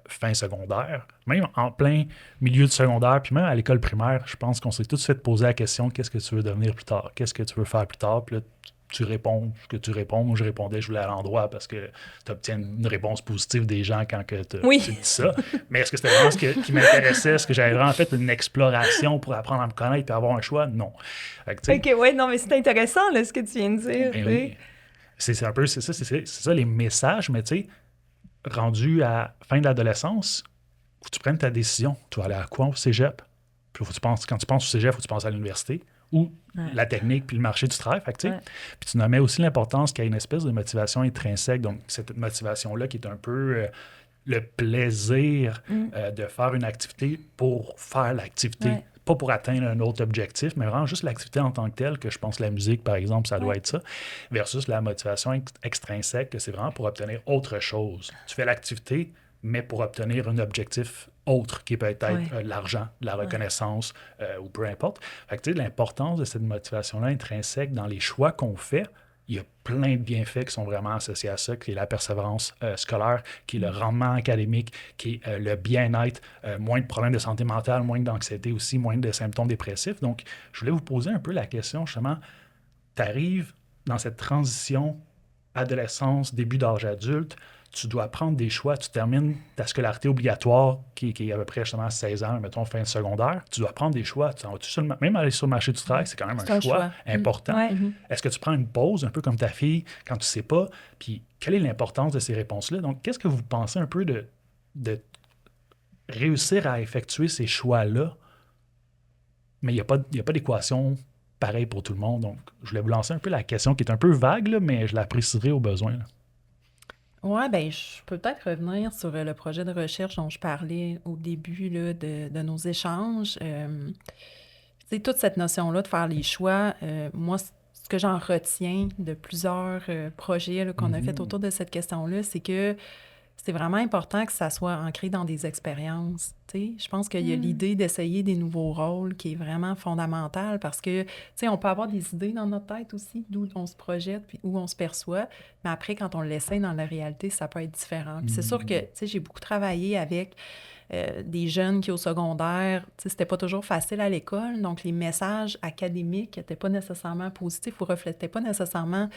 fin secondaire, même en plein milieu de secondaire, puis même à l'école primaire, je pense qu'on s'est tout de suite posé la question, qu'est-ce que tu veux devenir plus tard? Qu'est-ce que tu veux faire plus tard? Puis là, tu réponds ce que tu réponds. Moi, je répondais, je voulais à l'endroit parce que tu obtiens une réponse positive des gens quand tu dis ça. Mais est-ce que c'était vraiment ce qui m'intéressait? Est-ce que j'avais vraiment fait une exploration pour apprendre à me connaître et avoir un choix? Non. OK, oui, non, mais c'est intéressant, là, ce que tu viens de dire. Oui. C'est un peu, c'est ça les messages, mais tu sais, rendu à fin de l'adolescence, faut que tu prennes ta décision. Tu vas aller à quoi au cégep? Puis quand tu penses au cégep, il faut que tu penses à l'université ou la technique puis le marché du travail. Fait que, puis tu nommais aussi l'importance qu'il y ait une espèce de motivation intrinsèque. Donc, cette motivation-là qui est un peu le plaisir de faire une activité pour faire l'activité. Ouais. Pas pour atteindre un autre objectif, mais vraiment juste l'activité en tant que telle, que je pense que la musique, par exemple, ça doit être ça, versus la motivation extrinsèque, que c'est vraiment pour obtenir autre chose. Tu fais l'activité, mais pour obtenir un objectif autre, qui peut être Ouais. l'argent, la reconnaissance ou peu importe. Fait que, tu sais, l'importance de cette motivation-là intrinsèque dans les choix qu'on fait, il y a plein de bienfaits qui sont vraiment associés à ça, qui est la persévérance scolaire, qui est le rendement académique, qui est le bien-être, moins de problèmes de santé mentale, moins d'anxiété aussi, moins de symptômes dépressifs. Donc, je voulais vous poser un peu la question, justement, tu arrives dans cette transition adolescence, début d'âge adulte, tu dois prendre des choix, tu termines ta scolarité obligatoire, qui est à peu près justement 16 ans, mettons fin de secondaire, tu dois prendre des choix. Tu vas-tu même aller sur le marché du travail, c'est quand même C'est un un choix choix. important. Ouais. Est-ce que tu prends une pause, un peu comme ta fille, quand tu ne sais pas? Puis, quelle est l'importance de ces réponses-là? Donc, qu'est-ce que vous pensez un peu de réussir à effectuer ces choix-là? Mais il n'y a pas d'équation pareille pour tout le monde. Donc, je voulais vous lancer un peu la question qui est un peu vague, là, mais je la préciserai au besoin. Là. Oui, bien, je peux peut-être revenir sur le projet de recherche dont je parlais au début là, de nos échanges. Tu sais, toute cette notion-là de faire les choix, moi, ce que j'en retiens de plusieurs projets là, qu'on a fait autour de cette question-là, c'est que c'est vraiment important que ça soit ancré dans des expériences. Tu sais, je pense qu'il y a l'idée d'essayer des nouveaux rôles qui est vraiment fondamentale parce que, tu sais, on peut avoir des idées dans notre tête aussi, d'où on se projette, puis où on se perçoit, mais après, quand on l'essaie dans la réalité, ça peut être différent. Puis c'est sûr que, tu sais, j'ai beaucoup travaillé avec des jeunes qui, au secondaire, tu sais, c'était pas toujours facile à l'école, donc les messages académiques n'étaient pas nécessairement positifs ou reflétaient pas nécessairement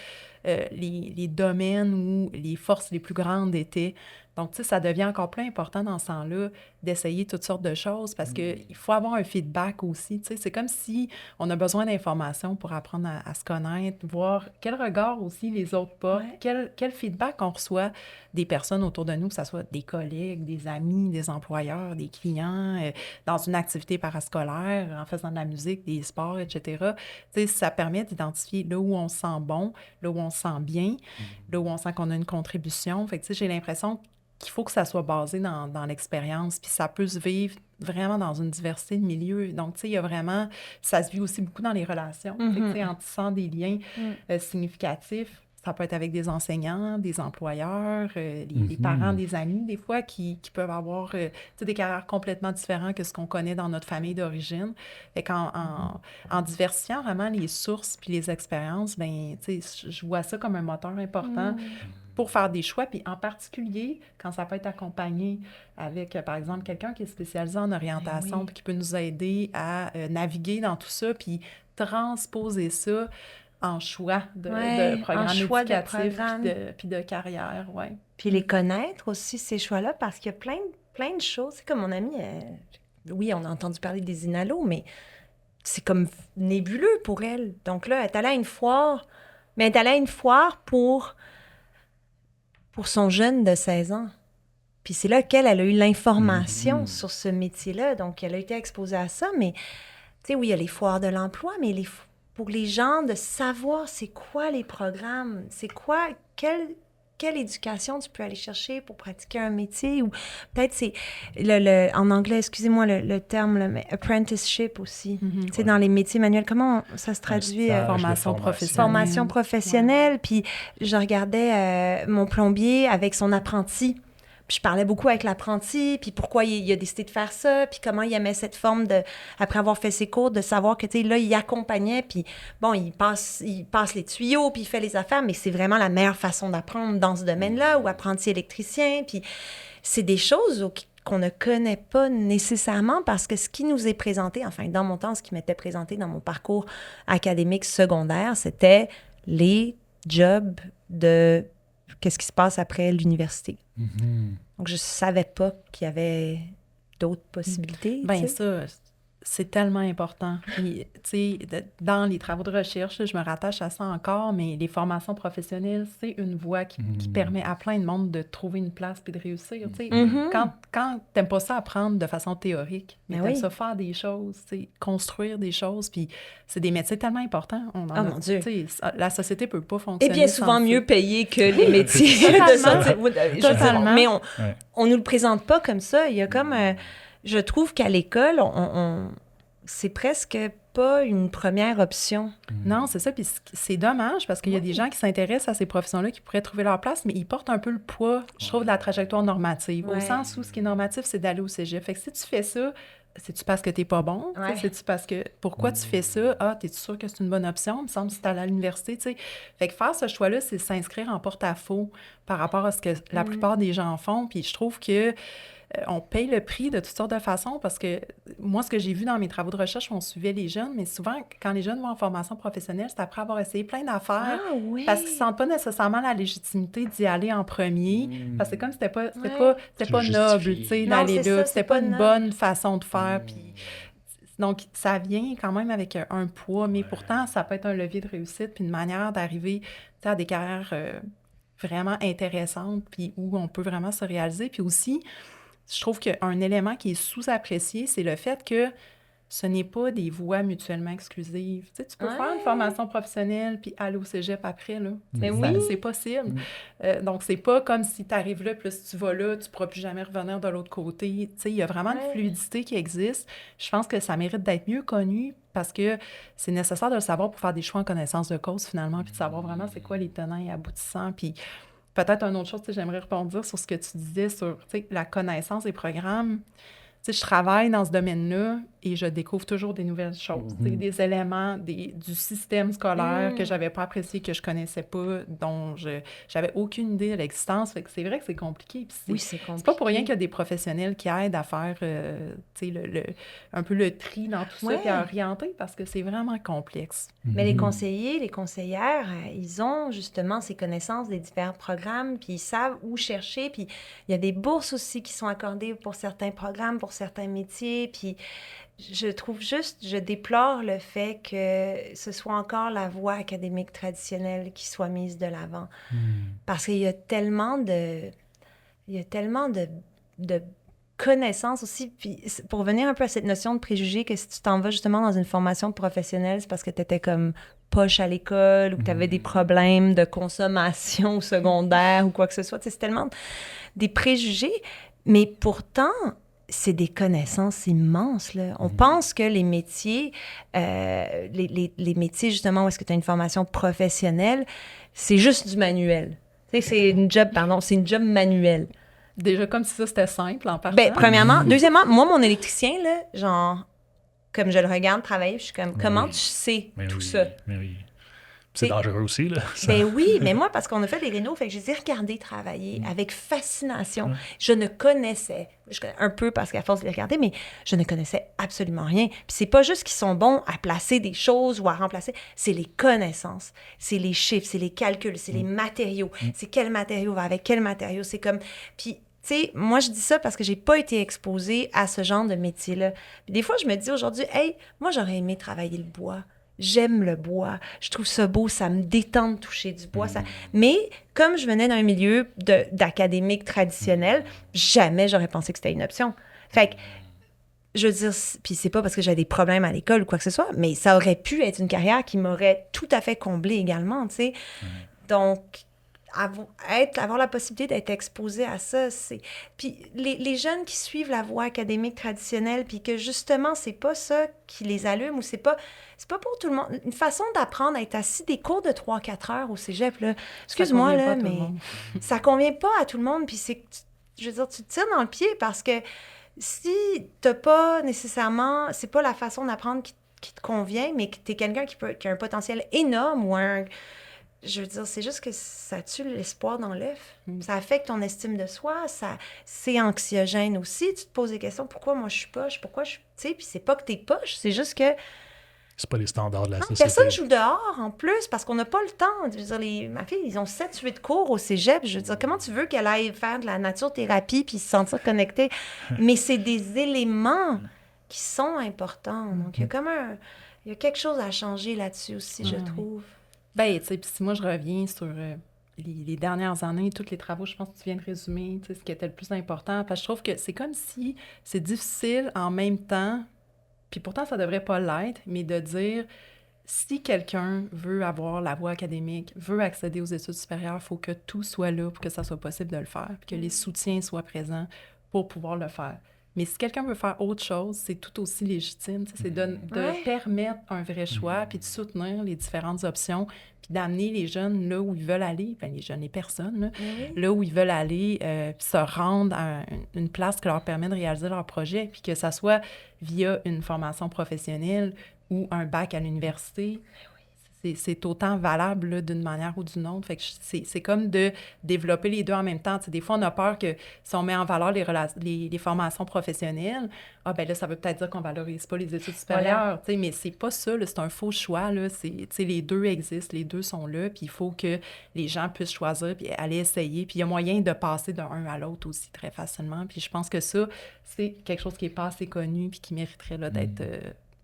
les domaines où les forces les plus grandes étaient. Donc, tu sais, ça devient encore plus important dans ce temps-là d'essayer toutes sortes de choses parce qu'il faut avoir un feedback aussi. Tu sais, c'est comme si on a besoin d'informations pour apprendre à se connaître, voir quel regard aussi les autres portent, quel feedback on reçoit des personnes autour de nous, que ce soit des collègues, des amis, des employeurs, des clients, dans une activité parascolaire, en faisant de la musique, des sports, etc. Tu sais, ça permet d'identifier là où on se sent bon, là où on se sent bien, là où on sent qu'on a une contribution. Fait que, tu sais, j'ai l'impression qu'il faut que ça soit basé dans l'expérience, puis ça peut se vivre vraiment dans une diversité de milieux. Donc, tu sais, il y a vraiment... Ça se vit aussi beaucoup dans les relations. Fait que, tu sais, en tissant des liens significatifs, ça peut être avec des enseignants, des employeurs, les parents, des amis, des fois, qui peuvent avoir tu sais, des carrières complètement différentes que ce qu'on connaît dans notre famille d'origine. Fait en diversifiant vraiment les sources puis les expériences, ben, tu sais, je vois ça comme un moteur important pour faire des choix, puis en particulier quand ça peut être accompagné avec, par exemple, quelqu'un qui est spécialisé en orientation puis qui peut nous aider à naviguer dans tout ça, puis transposer ça en choix de programme éducatif puis de carrière, ouais. Puis les connaître aussi, ces choix-là, parce qu'il y a plein de choses. C'est comme mon amie, oui, on a entendu parler des Inhalos, mais c'est comme nébuleux pour elle. Donc là, elle est allée à une foire, mais elle est allée à une foire pour son jeune de 16 ans. Puis c'est là qu'elle a eu l'information sur ce métier-là. Donc, elle a été exposée à ça, mais, tu sais, oui, il y a les foires de l'emploi, mais pour les gens de savoir c'est quoi les programmes, c'est quoi, quelle éducation tu peux aller chercher pour pratiquer un métier, ou peut-être c'est, en anglais, excusez-moi le terme, là, mais apprenticeship aussi. Tu sais, dans les métiers manuels, comment ça se traduit? Formation professionnelle. Formation professionnelle, puis je regardais mon plombier avec son apprenti. Puis je parlais beaucoup avec l'apprenti, puis pourquoi il a décidé de faire ça, puis comment il aimait cette forme de, après avoir fait ses cours, de savoir que, tu sais, là, il accompagnait, puis bon, il passe les tuyaux, puis il fait les affaires, mais c'est vraiment la meilleure façon d'apprendre dans ce domaine-là, ou apprenti électricien, puis c'est des choses qu'on ne connaît pas nécessairement parce que ce qui nous est présenté, enfin, dans mon temps, ce qui m'était présenté dans mon parcours académique secondaire, c'était les jobs de qu'est-ce qui se passe après l'université. Donc, je ne savais pas qu'il y avait d'autres possibilités. Bien, ça, c'est tellement important. Puis, tu sais, dans les travaux de recherche, je me rattache à ça encore, mais les formations professionnelles, c'est une voie qui permet à plein de monde de trouver une place puis de réussir. Tu sais, quand t'aimes pas ça apprendre de façon théorique, mais t'aimes ça faire des choses, tu sais, construire des choses, puis c'est des métiers tellement importants. Mon Dieu! Tu sais, la société peut pas fonctionner. Et bien souvent mieux payés que les métiers de ça. Totalement. Mais on nous le présente pas comme ça. Il y a comme... je trouve qu'à l'école, c'est presque pas une première option. Non, c'est ça. Puis c'est dommage parce qu'il y a des gens qui s'intéressent à ces professions-là qui pourraient trouver leur place, mais ils portent un peu le poids, je trouve, de la trajectoire normative. Au sens où ce qui est normatif, c'est d'aller au cégep. Fait que si tu fais ça, c'est-tu parce que t'es pas bon? Ouais. C'est-tu parce que... Pourquoi tu fais ça? Ah, t'es-tu sûr que c'est une bonne option? Il me semble que c'est à l'université, tu sais. Fait que faire ce choix-là, c'est s'inscrire en porte-à-faux par rapport à ce que la plupart des gens font. Puis je trouve que on paye le prix de toutes sortes de façons parce que moi, ce que j'ai vu dans mes travaux de recherche, on suivait les jeunes, mais souvent, quand les jeunes vont en formation professionnelle, c'est après avoir essayé plein d'affaires parce qu'ils ne sentent pas nécessairement la légitimité d'y aller en premier parce que comme c'était pas noble, tu sais, d'aller là, c'était pas une bonne façon de faire, puis donc, ça vient quand même avec un poids, mais pourtant, ça peut être un levier de réussite puis une manière d'arriver à des carrières vraiment intéressantes puis où on peut vraiment se réaliser. Puis aussi, je trouve qu'un élément qui est sous-apprécié, c'est le fait que ce n'est pas des voies mutuellement exclusives. Tu sais, tu peux faire une formation professionnelle puis aller au cégep après, là. Mais c'est possible. Donc, c'est pas comme si tu arrives là, puis si tu vas là, tu pourras plus jamais revenir de l'autre côté. Tu sais, il y a vraiment une fluidité qui existe. Je pense que ça mérite d'être mieux connu parce que c'est nécessaire de le savoir pour faire des choix en connaissance de cause, finalement, puis de savoir vraiment c'est quoi les tenants et aboutissants. Puis peut-être une autre chose, j'aimerais rebondir sur ce que tu disais sur la connaissance des programmes. Tu sais, je travaille dans ce domaine-là et je découvre toujours des nouvelles choses, des éléments du système scolaire que j'avais pas apprécié, que je connaissais pas, dont j'avais aucune idée de l'existence. Fait que c'est vrai que c'est compliqué. C'est compliqué. C'est pas pour rien qu'il y a des professionnels qui aident à faire un peu le tri dans tout ça et à orienter parce que c'est vraiment complexe. Mais les conseillers, les conseillères, ils ont justement ces connaissances des différents programmes, puis ils savent où chercher, puis il y a des bourses aussi qui sont accordées pour certains programmes, pour certains métiers, puis je déplore le fait que ce soit encore la voie académique traditionnelle qui soit mise de l'avant. Parce qu'il y a tellement de connaissances aussi. Puis pour revenir un peu à cette notion de préjugé, que si tu t'en vas justement dans une formation professionnelle, c'est parce que tu étais comme poche à l'école ou que tu avais des problèmes de consommation au secondaire ou quoi que ce soit. Tu sais, c'est tellement des préjugés, mais pourtant, c'est des connaissances immenses, là. On pense que les métiers, les métiers justement où est-ce que tu as une formation professionnelle, c'est juste du manuel. Tu sais, c'est une job manuelle. Déjà, comme si ça, c'était simple en partant. Ben, premièrement. Deuxièmement, moi, mon électricien, là, genre, comme je le regarde travailler, je suis comme, comment tu sais tout ça? Mais oui. C'est dangereux aussi, là. Ben oui, mais moi, parce qu'on a fait des rénaux, fait que je les ai regardés travailler avec fascination. Je ne connaissais, je connais un peu parce qu'à force de les regarder, mais je ne connaissais absolument rien. Puis c'est pas juste qu'ils sont bons à placer des choses ou à remplacer, c'est les connaissances, c'est les chiffres, c'est les calculs, c'est les matériaux, c'est quel matériau va avec quel matériau, c'est comme... Puis tu sais, moi, je dis ça parce que j'ai pas été exposée à ce genre de métier-là. Puis des fois, je me dis aujourd'hui, hey, moi, j'aurais aimé travailler le bois. J'aime le bois. Je trouve ça beau. Ça me détend de toucher du bois. Mais comme je venais d'un milieu d'académique traditionnel, jamais j'aurais pensé que c'était une option. Fait que, je veux dire, puis c'est pas parce que j'avais des problèmes à l'école ou quoi que ce soit, mais ça aurait pu être une carrière qui m'aurait tout à fait comblée également, tu sais. Donc... avoir la possibilité d'être exposé à ça, c'est... Puis les jeunes qui suivent la voie académique traditionnelle, puis que justement, c'est pas ça qui les allume, ou c'est pas pour tout le monde. Une façon d'apprendre à être assis, des cours de 3-4 heures au cégep, là, excuse-moi, là, mais ça convient pas à tout le monde, puis c'est... Je veux dire, tu te tires dans le pied, parce que si t'as pas nécessairement... C'est pas la façon d'apprendre qui te convient, mais que t'es quelqu'un qui a un potentiel énorme, ou un... Je veux dire, c'est juste que ça tue l'espoir dans l'œuf. Ça affecte ton estime de soi, c'est anxiogène aussi. Tu te poses des questions, pourquoi moi je suis poche, pourquoi je... Tu sais, puis c'est pas que t'es poche, c'est juste que... C'est pas les standards de la société. Personne joue dehors, en plus, parce qu'on n'a pas le temps. Je veux dire, ma fille, ils ont 7-8 cours au cégep. Je veux dire, comment tu veux qu'elle aille faire de la nature-thérapie puis se sentir connectée? Mais c'est des éléments qui sont importants. Donc, il y a quelque chose à changer là-dessus aussi, je trouve. Ben, tu sais, puis si moi, je reviens sur les dernières années, tous les travaux, je pense que tu viens de résumer, tu sais, ce qui était le plus important, parce que je trouve que c'est comme si c'est difficile en même temps, puis pourtant, ça devrait pas l'être, mais de dire, si quelqu'un veut avoir la voie académique, veut accéder aux études supérieures, il faut que tout soit là pour que ça soit possible de le faire, puis que les soutiens soient présents pour pouvoir le faire. Mais si quelqu'un veut faire autre chose, c'est tout aussi légitime. C'est de Ouais. permettre un vrai choix, puis de soutenir les différentes options, puis d'amener les jeunes là où ils veulent aller, ben, les jeunes, les personnes, là, Oui. là où ils veulent aller, puis se rendre à une place qui leur permet de réaliser leur projet, puis que ça soit via une formation professionnelle ou un bac à l'université. C'est autant valable là, d'une manière ou d'une autre. Fait que c'est comme de développer les deux en même temps. T'sais, des fois, on a peur que si on met en valeur les formations professionnelles, ben là, ça veut peut-être dire qu'on valorise pas les études supérieures. Voilà. Mais c'est pas ça, là, c'est un faux choix. Là. Les deux existent, les deux sont là, puis il faut que les gens puissent choisir puis aller essayer. Puis il y a moyen de passer d'un à l'autre aussi très facilement. Puis je pense que ça, c'est quelque chose qui est pas assez connu puis qui mériterait là, d'être...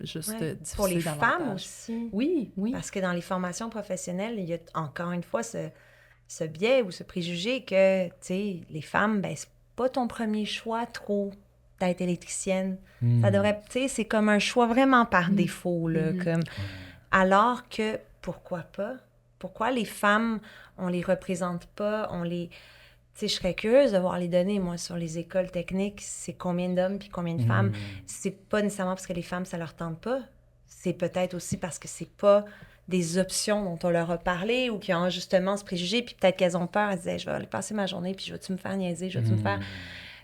juste diffusé pour les davantage. femmes aussi. Oui. Parce que dans les formations professionnelles, il y a encore une fois ce biais ou ce préjugé que, tu sais, les femmes, ben c'est pas ton premier choix trop d'être électricienne. Ça devrait, tu sais, c'est comme un choix vraiment par défaut, là, comme... Alors que, pourquoi pas? Pourquoi les femmes, on les représente pas, on les... Tu sais, je serais curieuse de voir les données, moi, sur les écoles techniques. C'est combien d'hommes puis combien de femmes. C'est pas nécessairement parce que les femmes, ça leur tente pas. C'est peut-être aussi parce que c'est pas des options dont on leur a parlé ou qui ont justement ce préjugé. Puis peut-être qu'elles ont peur. Elles disaient, je vais aller passer ma journée puis je vais-tu me faire niaiser? Je vais-tu me faire, tu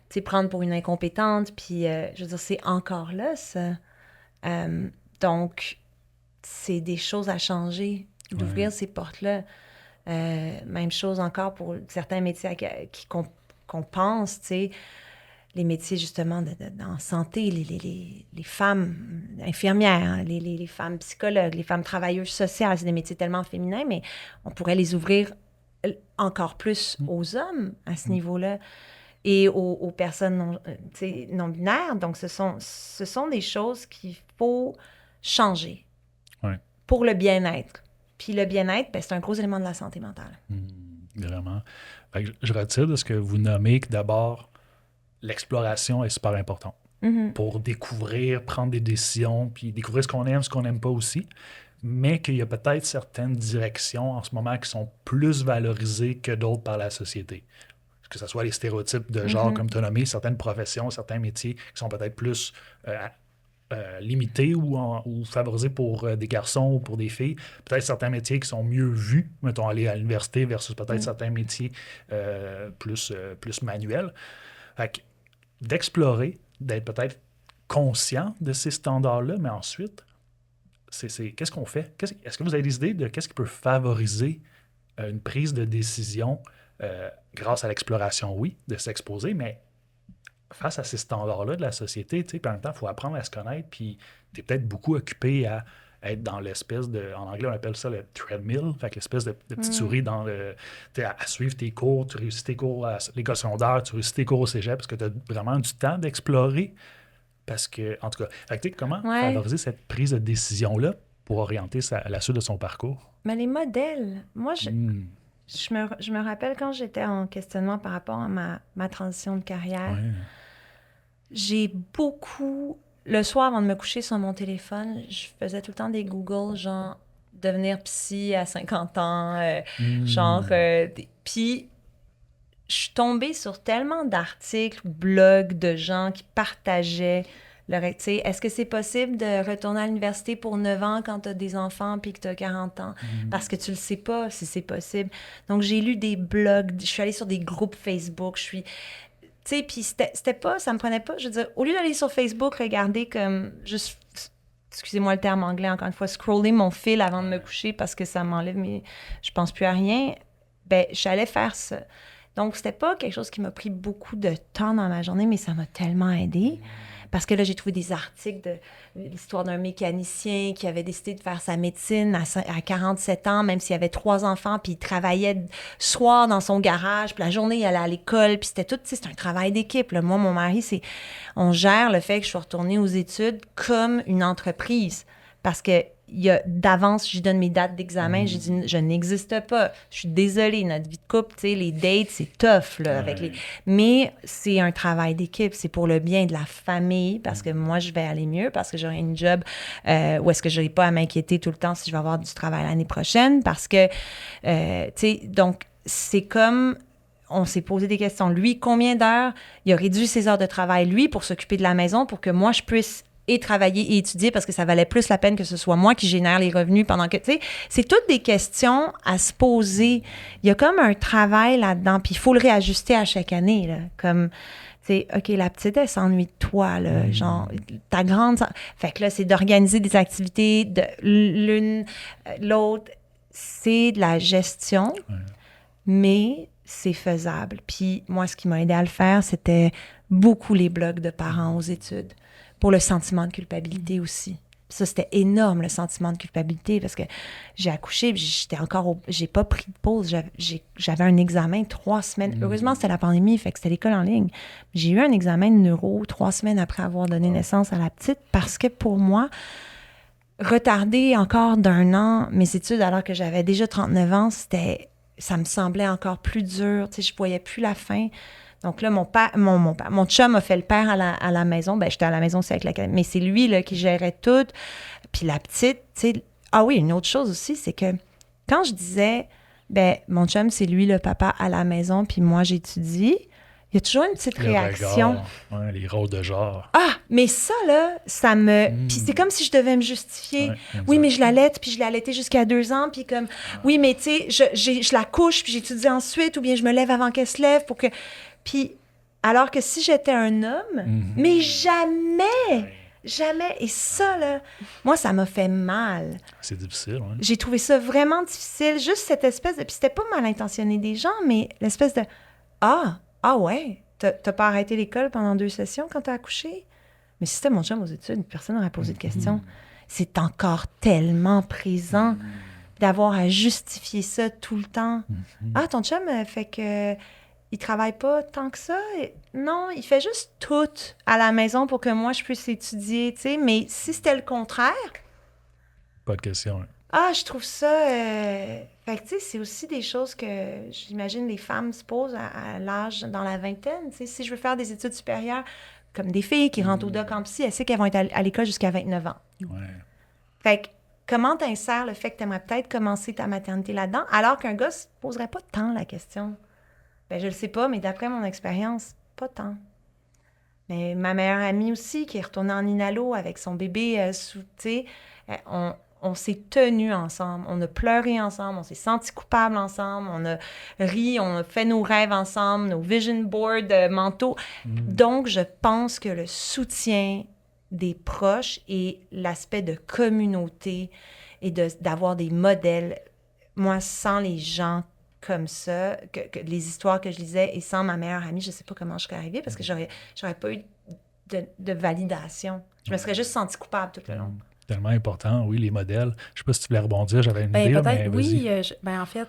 sais, prendre pour une incompétente? Puis, je veux dire, c'est encore là, ça. Donc, c'est des choses à changer, d'ouvrir ces portes-là. Même chose encore pour certains métiers qu'on pense, tu sais, les métiers justement en santé, les femmes infirmières, hein, les femmes psychologues, les femmes travailleuses sociales, c'est des métiers tellement féminins, mais on pourrait les ouvrir encore plus aux hommes à ce niveau-là et aux personnes non binaires. Donc, ce sont des choses qu'il faut changer pour le bien-être. Puis le bien-être, ben, c'est un gros élément de la santé mentale. Vraiment. Fait que je retire de ce que vous nommez que d'abord, l'exploration est super importante pour découvrir, prendre des décisions, puis découvrir ce qu'on n'aime pas aussi, mais qu'il y a peut-être certaines directions en ce moment qui sont plus valorisées que d'autres par la société. Que ce soit les stéréotypes de genre, comme tu as nommé, certaines professions, certains métiers qui sont peut-être plus... limités ou favorisés pour des garçons ou pour des filles. Peut-être certains métiers qui sont mieux vus, mettons aller à l'université versus peut-être certains métiers plus manuels. Fait que d'explorer, d'être peut-être conscient de ces standards-là, mais ensuite, qu'est-ce qu'on fait? Est-ce que vous avez des idées de qu'est-ce qui peut favoriser une prise de décision grâce à l'exploration, oui, de s'exposer, mais face à ces standards-là de la société, tu sais, puis en même temps, il faut apprendre à se connaître, puis tu es peut-être beaucoup occupé à être dans l'espèce de... En anglais, on appelle ça le treadmill, fait que l'espèce de petite souris dans le... Tu sais, à suivre tes cours, tu réussis tes cours à l'école secondaire, tu réussis tes cours au cégep, parce que tu as vraiment du temps d'explorer, parce que, en tout cas, fait que, tu sais, comment favoriser cette prise de décision-là pour orienter la suite de son parcours? Mais les modèles, moi, je me rappelle quand j'étais en questionnement par rapport à ma transition de carrière, j'ai beaucoup... Le soir, avant de me coucher sur mon téléphone, je faisais tout le temps des Google, genre devenir psy à 50 ans, Puis, je suis tombée sur tellement d'articles, blogs de gens qui partageaient leur... Tu sais, est-ce que c'est possible de retourner à l'université pour 9 ans quand tu as des enfants puis que tu as 40 ans? Parce que tu le sais pas si c'est possible. Donc, j'ai lu des blogs, je suis allée sur des groupes Facebook, je suis... Tu sais, puis c'était pas, ça me prenait pas, je veux dire, au lieu d'aller sur Facebook, regarder comme, juste, excusez-moi le terme anglais, encore une fois, scroller mon fil avant de me coucher parce que ça m'enlève, mais je pense plus à rien, ben, j'allais faire ça. Donc, c'était pas quelque chose qui m'a pris beaucoup de temps dans ma journée, mais ça m'a tellement aidée. Parce que là, j'ai trouvé des articles de l'histoire d'un mécanicien qui avait décidé de faire sa médecine à 47 ans, même s'il avait 3 enfants, puis il travaillait soir dans son garage, puis la journée, il allait à l'école, puis c'était tout, tu sais, c'est un travail d'équipe. Là. Moi, mon mari, on gère le fait que je suis retournée aux études comme une entreprise. Parce que d'avance, je lui donne mes dates d'examen, je dis, je n'existe pas. Je suis désolée, notre vie de couple, tu sais, les dates, c'est tough, là, mais c'est un travail d'équipe, c'est pour le bien de la famille, parce que moi, je vais aller mieux, parce que j'aurai une job où est-ce que je n'aurai pas à m'inquiéter tout le temps si je vais avoir du travail l'année prochaine, parce que, tu sais, donc, c'est comme... on s'est posé des questions. Lui, combien d'heures il a réduit ses heures de travail, lui, pour s'occuper de la maison, pour que moi, je puisse et travailler et étudier parce que ça valait plus la peine que ce soit moi qui génère les revenus pendant que, tu sais, c'est toutes des questions à se poser. Il y a comme un travail là-dedans, puis il faut le réajuster à chaque année, là, comme... C'est, OK, la petite, elle s'ennuie de toi, là, genre, ta grande... Fait que là, c'est d'organiser des activités de l'une, l'autre. C'est de la gestion, mais c'est faisable. Puis moi, ce qui m'a aidé à le faire, c'était beaucoup les blogs de parents aux études, pour le sentiment de culpabilité aussi. Ça, c'était énorme, le sentiment de culpabilité, parce que j'ai accouché, puis j'ai pas pris de pause. J'avais un examen 3 semaines. Heureusement, c'était la pandémie, fait que c'était l'école en ligne. J'ai eu un examen de neuro 3 semaines après avoir donné naissance à la petite, parce que pour moi, retarder encore d'1 an mes études alors que j'avais déjà 39 ans, ça me semblait encore plus dur. Tu sais, je voyais plus la fin. Donc là, mon chum a fait le père à la maison. Ben, j'étais à la maison aussi avec mais c'est lui là, qui gérait tout. Puis la petite, tu sais... Ah oui, une autre chose aussi, c'est que quand je disais, ben mon chum, c'est lui le papa à la maison, puis moi, j'étudie, il y a toujours une petite réaction. Regard, les rôles de genre. Ah, mais ça, là, ça me... Puis c'est comme si je devais me justifier. Oui, mais je l'allaite, puis je l'ai allaitée jusqu'à 2 ans, puis comme... Oui, mais tu sais, je la couche, puis j'étudie ensuite, ou bien je me lève avant qu'elle se lève pour que... Puis, alors que si j'étais un homme, mais jamais, jamais. Et ça, là, moi, ça m'a fait mal. C'est difficile, oui. J'ai trouvé ça vraiment difficile. Juste cette espèce de... Puis c'était pas mal intentionné des gens, mais l'espèce de... Ah ouais, t'as pas arrêté l'école pendant 2 sessions quand t'as accouché? Mais si c'était mon chum aux études, personne n'aurait posé de questions. C'est encore tellement présent d'avoir à justifier ça tout le temps. Ah, ton chum fait que... Il travaille pas tant que ça. Non, il fait juste tout à la maison pour que moi, je puisse étudier, tu sais. Mais si c'était le contraire... Pas de question, Ah, je trouve ça... Fait que, tu sais, c'est aussi des choses que j'imagine les femmes se posent à l'âge, dans la vingtaine. Tu sais, si je veux faire des études supérieures, comme des filles qui rentrent au doc en psy, elles savent qu'elles vont être à l'école jusqu'à 29 ans. Fait que, comment t'insères le fait que t'aimerais peut-être commencer ta maternité là-dedans, alors qu'un gars se poserait pas tant la question? Ben, je le sais pas, mais d'après mon expérience, pas tant. Mais ma meilleure amie aussi, qui est retournée en inhalo avec son bébé tu sais, on s'est tenus ensemble, on a pleuré ensemble, on s'est sentis coupables ensemble, on a ri, on a fait nos rêves ensemble, nos vision boards mentaux. Donc, je pense que le soutien des proches et l'aspect de communauté et d'avoir des modèles, moi, sans les gens comme ça, que les histoires que je lisais et sans ma meilleure amie, je sais pas comment je serais arrivée parce que j'aurais pas eu de validation. Je me serais juste sentie coupable tout le long. Tellement important, oui, les modèles. Je sais pas si tu voulais rebondir, j'avais une idée. Peut-être, mais oui. En fait,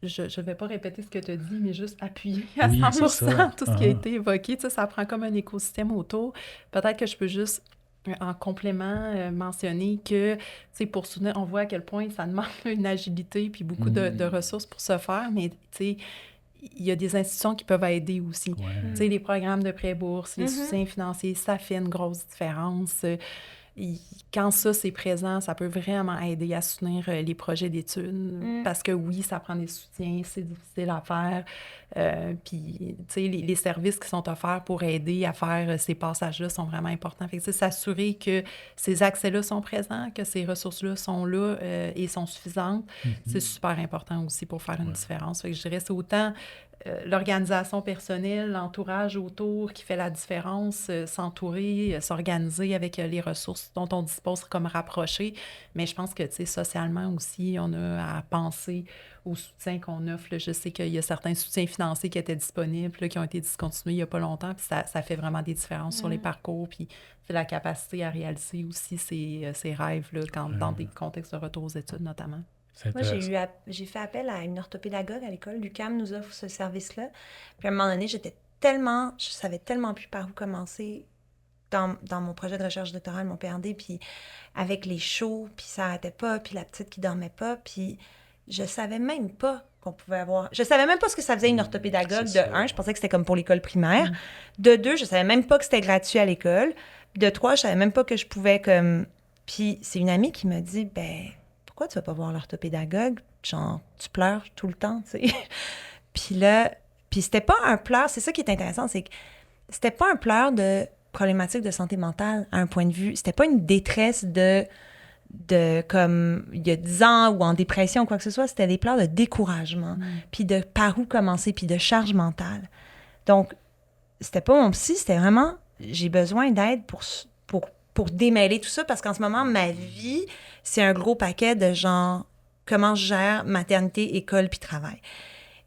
je ne vais pas répéter ce que tu as dit, mais juste appuyer à 100% tout ce qui a été évoqué. Tu sais, ça prend comme un écosystème autour. Peut-être que je peux juste... en complément, mentionner que, tu sais, pour soutenir, on voit à quel point ça demande une agilité puis beaucoup de ressources pour se faire, mais, tu sais, il y a des institutions qui peuvent aider aussi. Tu sais, les programmes de prêt-bourse, les soutiens financiers, ça fait une grosse différence. Quand ça, c'est présent, ça peut vraiment aider à soutenir les projets d'études. Parce que oui, ça prend des soutiens, c'est difficile à faire. Puis, tu sais, les services qui sont offerts pour aider à faire ces passages-là sont vraiment importants. Fait que, s'assurer que ces accès-là sont présents, que ces ressources-là sont là et sont suffisantes, c'est super important aussi pour faire une différence. Fait que je dirais, c'est autant... l'organisation personnelle, l'entourage autour qui fait la différence, s'entourer, s'organiser avec les ressources dont on dispose comme rapprocher. Mais je pense que, tu sais, socialement aussi, on a à penser au soutien qu'on offre. Là. Je sais qu'il y a certains soutiens financiers qui étaient disponibles, là, qui ont été discontinués il n'y a pas longtemps, puis ça fait vraiment des différences sur les parcours, puis la capacité à réaliser aussi ces rêves là, dans des contextes de retour aux études notamment. Moi, j'ai fait appel à une orthopédagogue à l'école. L'UQAM nous offre ce service-là. Puis à un moment donné, je savais tellement plus par où commencer dans mon projet de recherche doctorale, mon PhD, puis avec les shows, puis ça n'arrêtait pas, puis la petite qui dormait pas, puis je savais même pas qu'on pouvait avoir... Je savais même pas ce que ça faisait une orthopédagogue, de 1, je pensais que c'était comme pour l'école primaire. De 2, je savais même pas que c'était gratuit à l'école. Puis de 3, je savais même pas que je pouvais comme... Puis c'est une amie qui m'a dit, ben... pourquoi tu vas pas voir l'orthopédagogue? Genre, tu pleures tout le temps, tu sais. Puis là, Puis c'était pas un pleur, c'est ça qui est intéressant, c'est que c'était pas un pleur de problématique de santé mentale à un point de vue. C'était pas une détresse de comme il y a 10 ans ou en dépression ou quoi que ce soit. C'était des pleurs de découragement, puis de par où commencer, puis de charge mentale. Donc, c'était pas mon psy, c'était vraiment, j'ai besoin d'aide pour démêler tout ça, parce qu'en ce moment, ma vie, c'est un gros paquet de genre, comment je gère maternité, école, puis travail.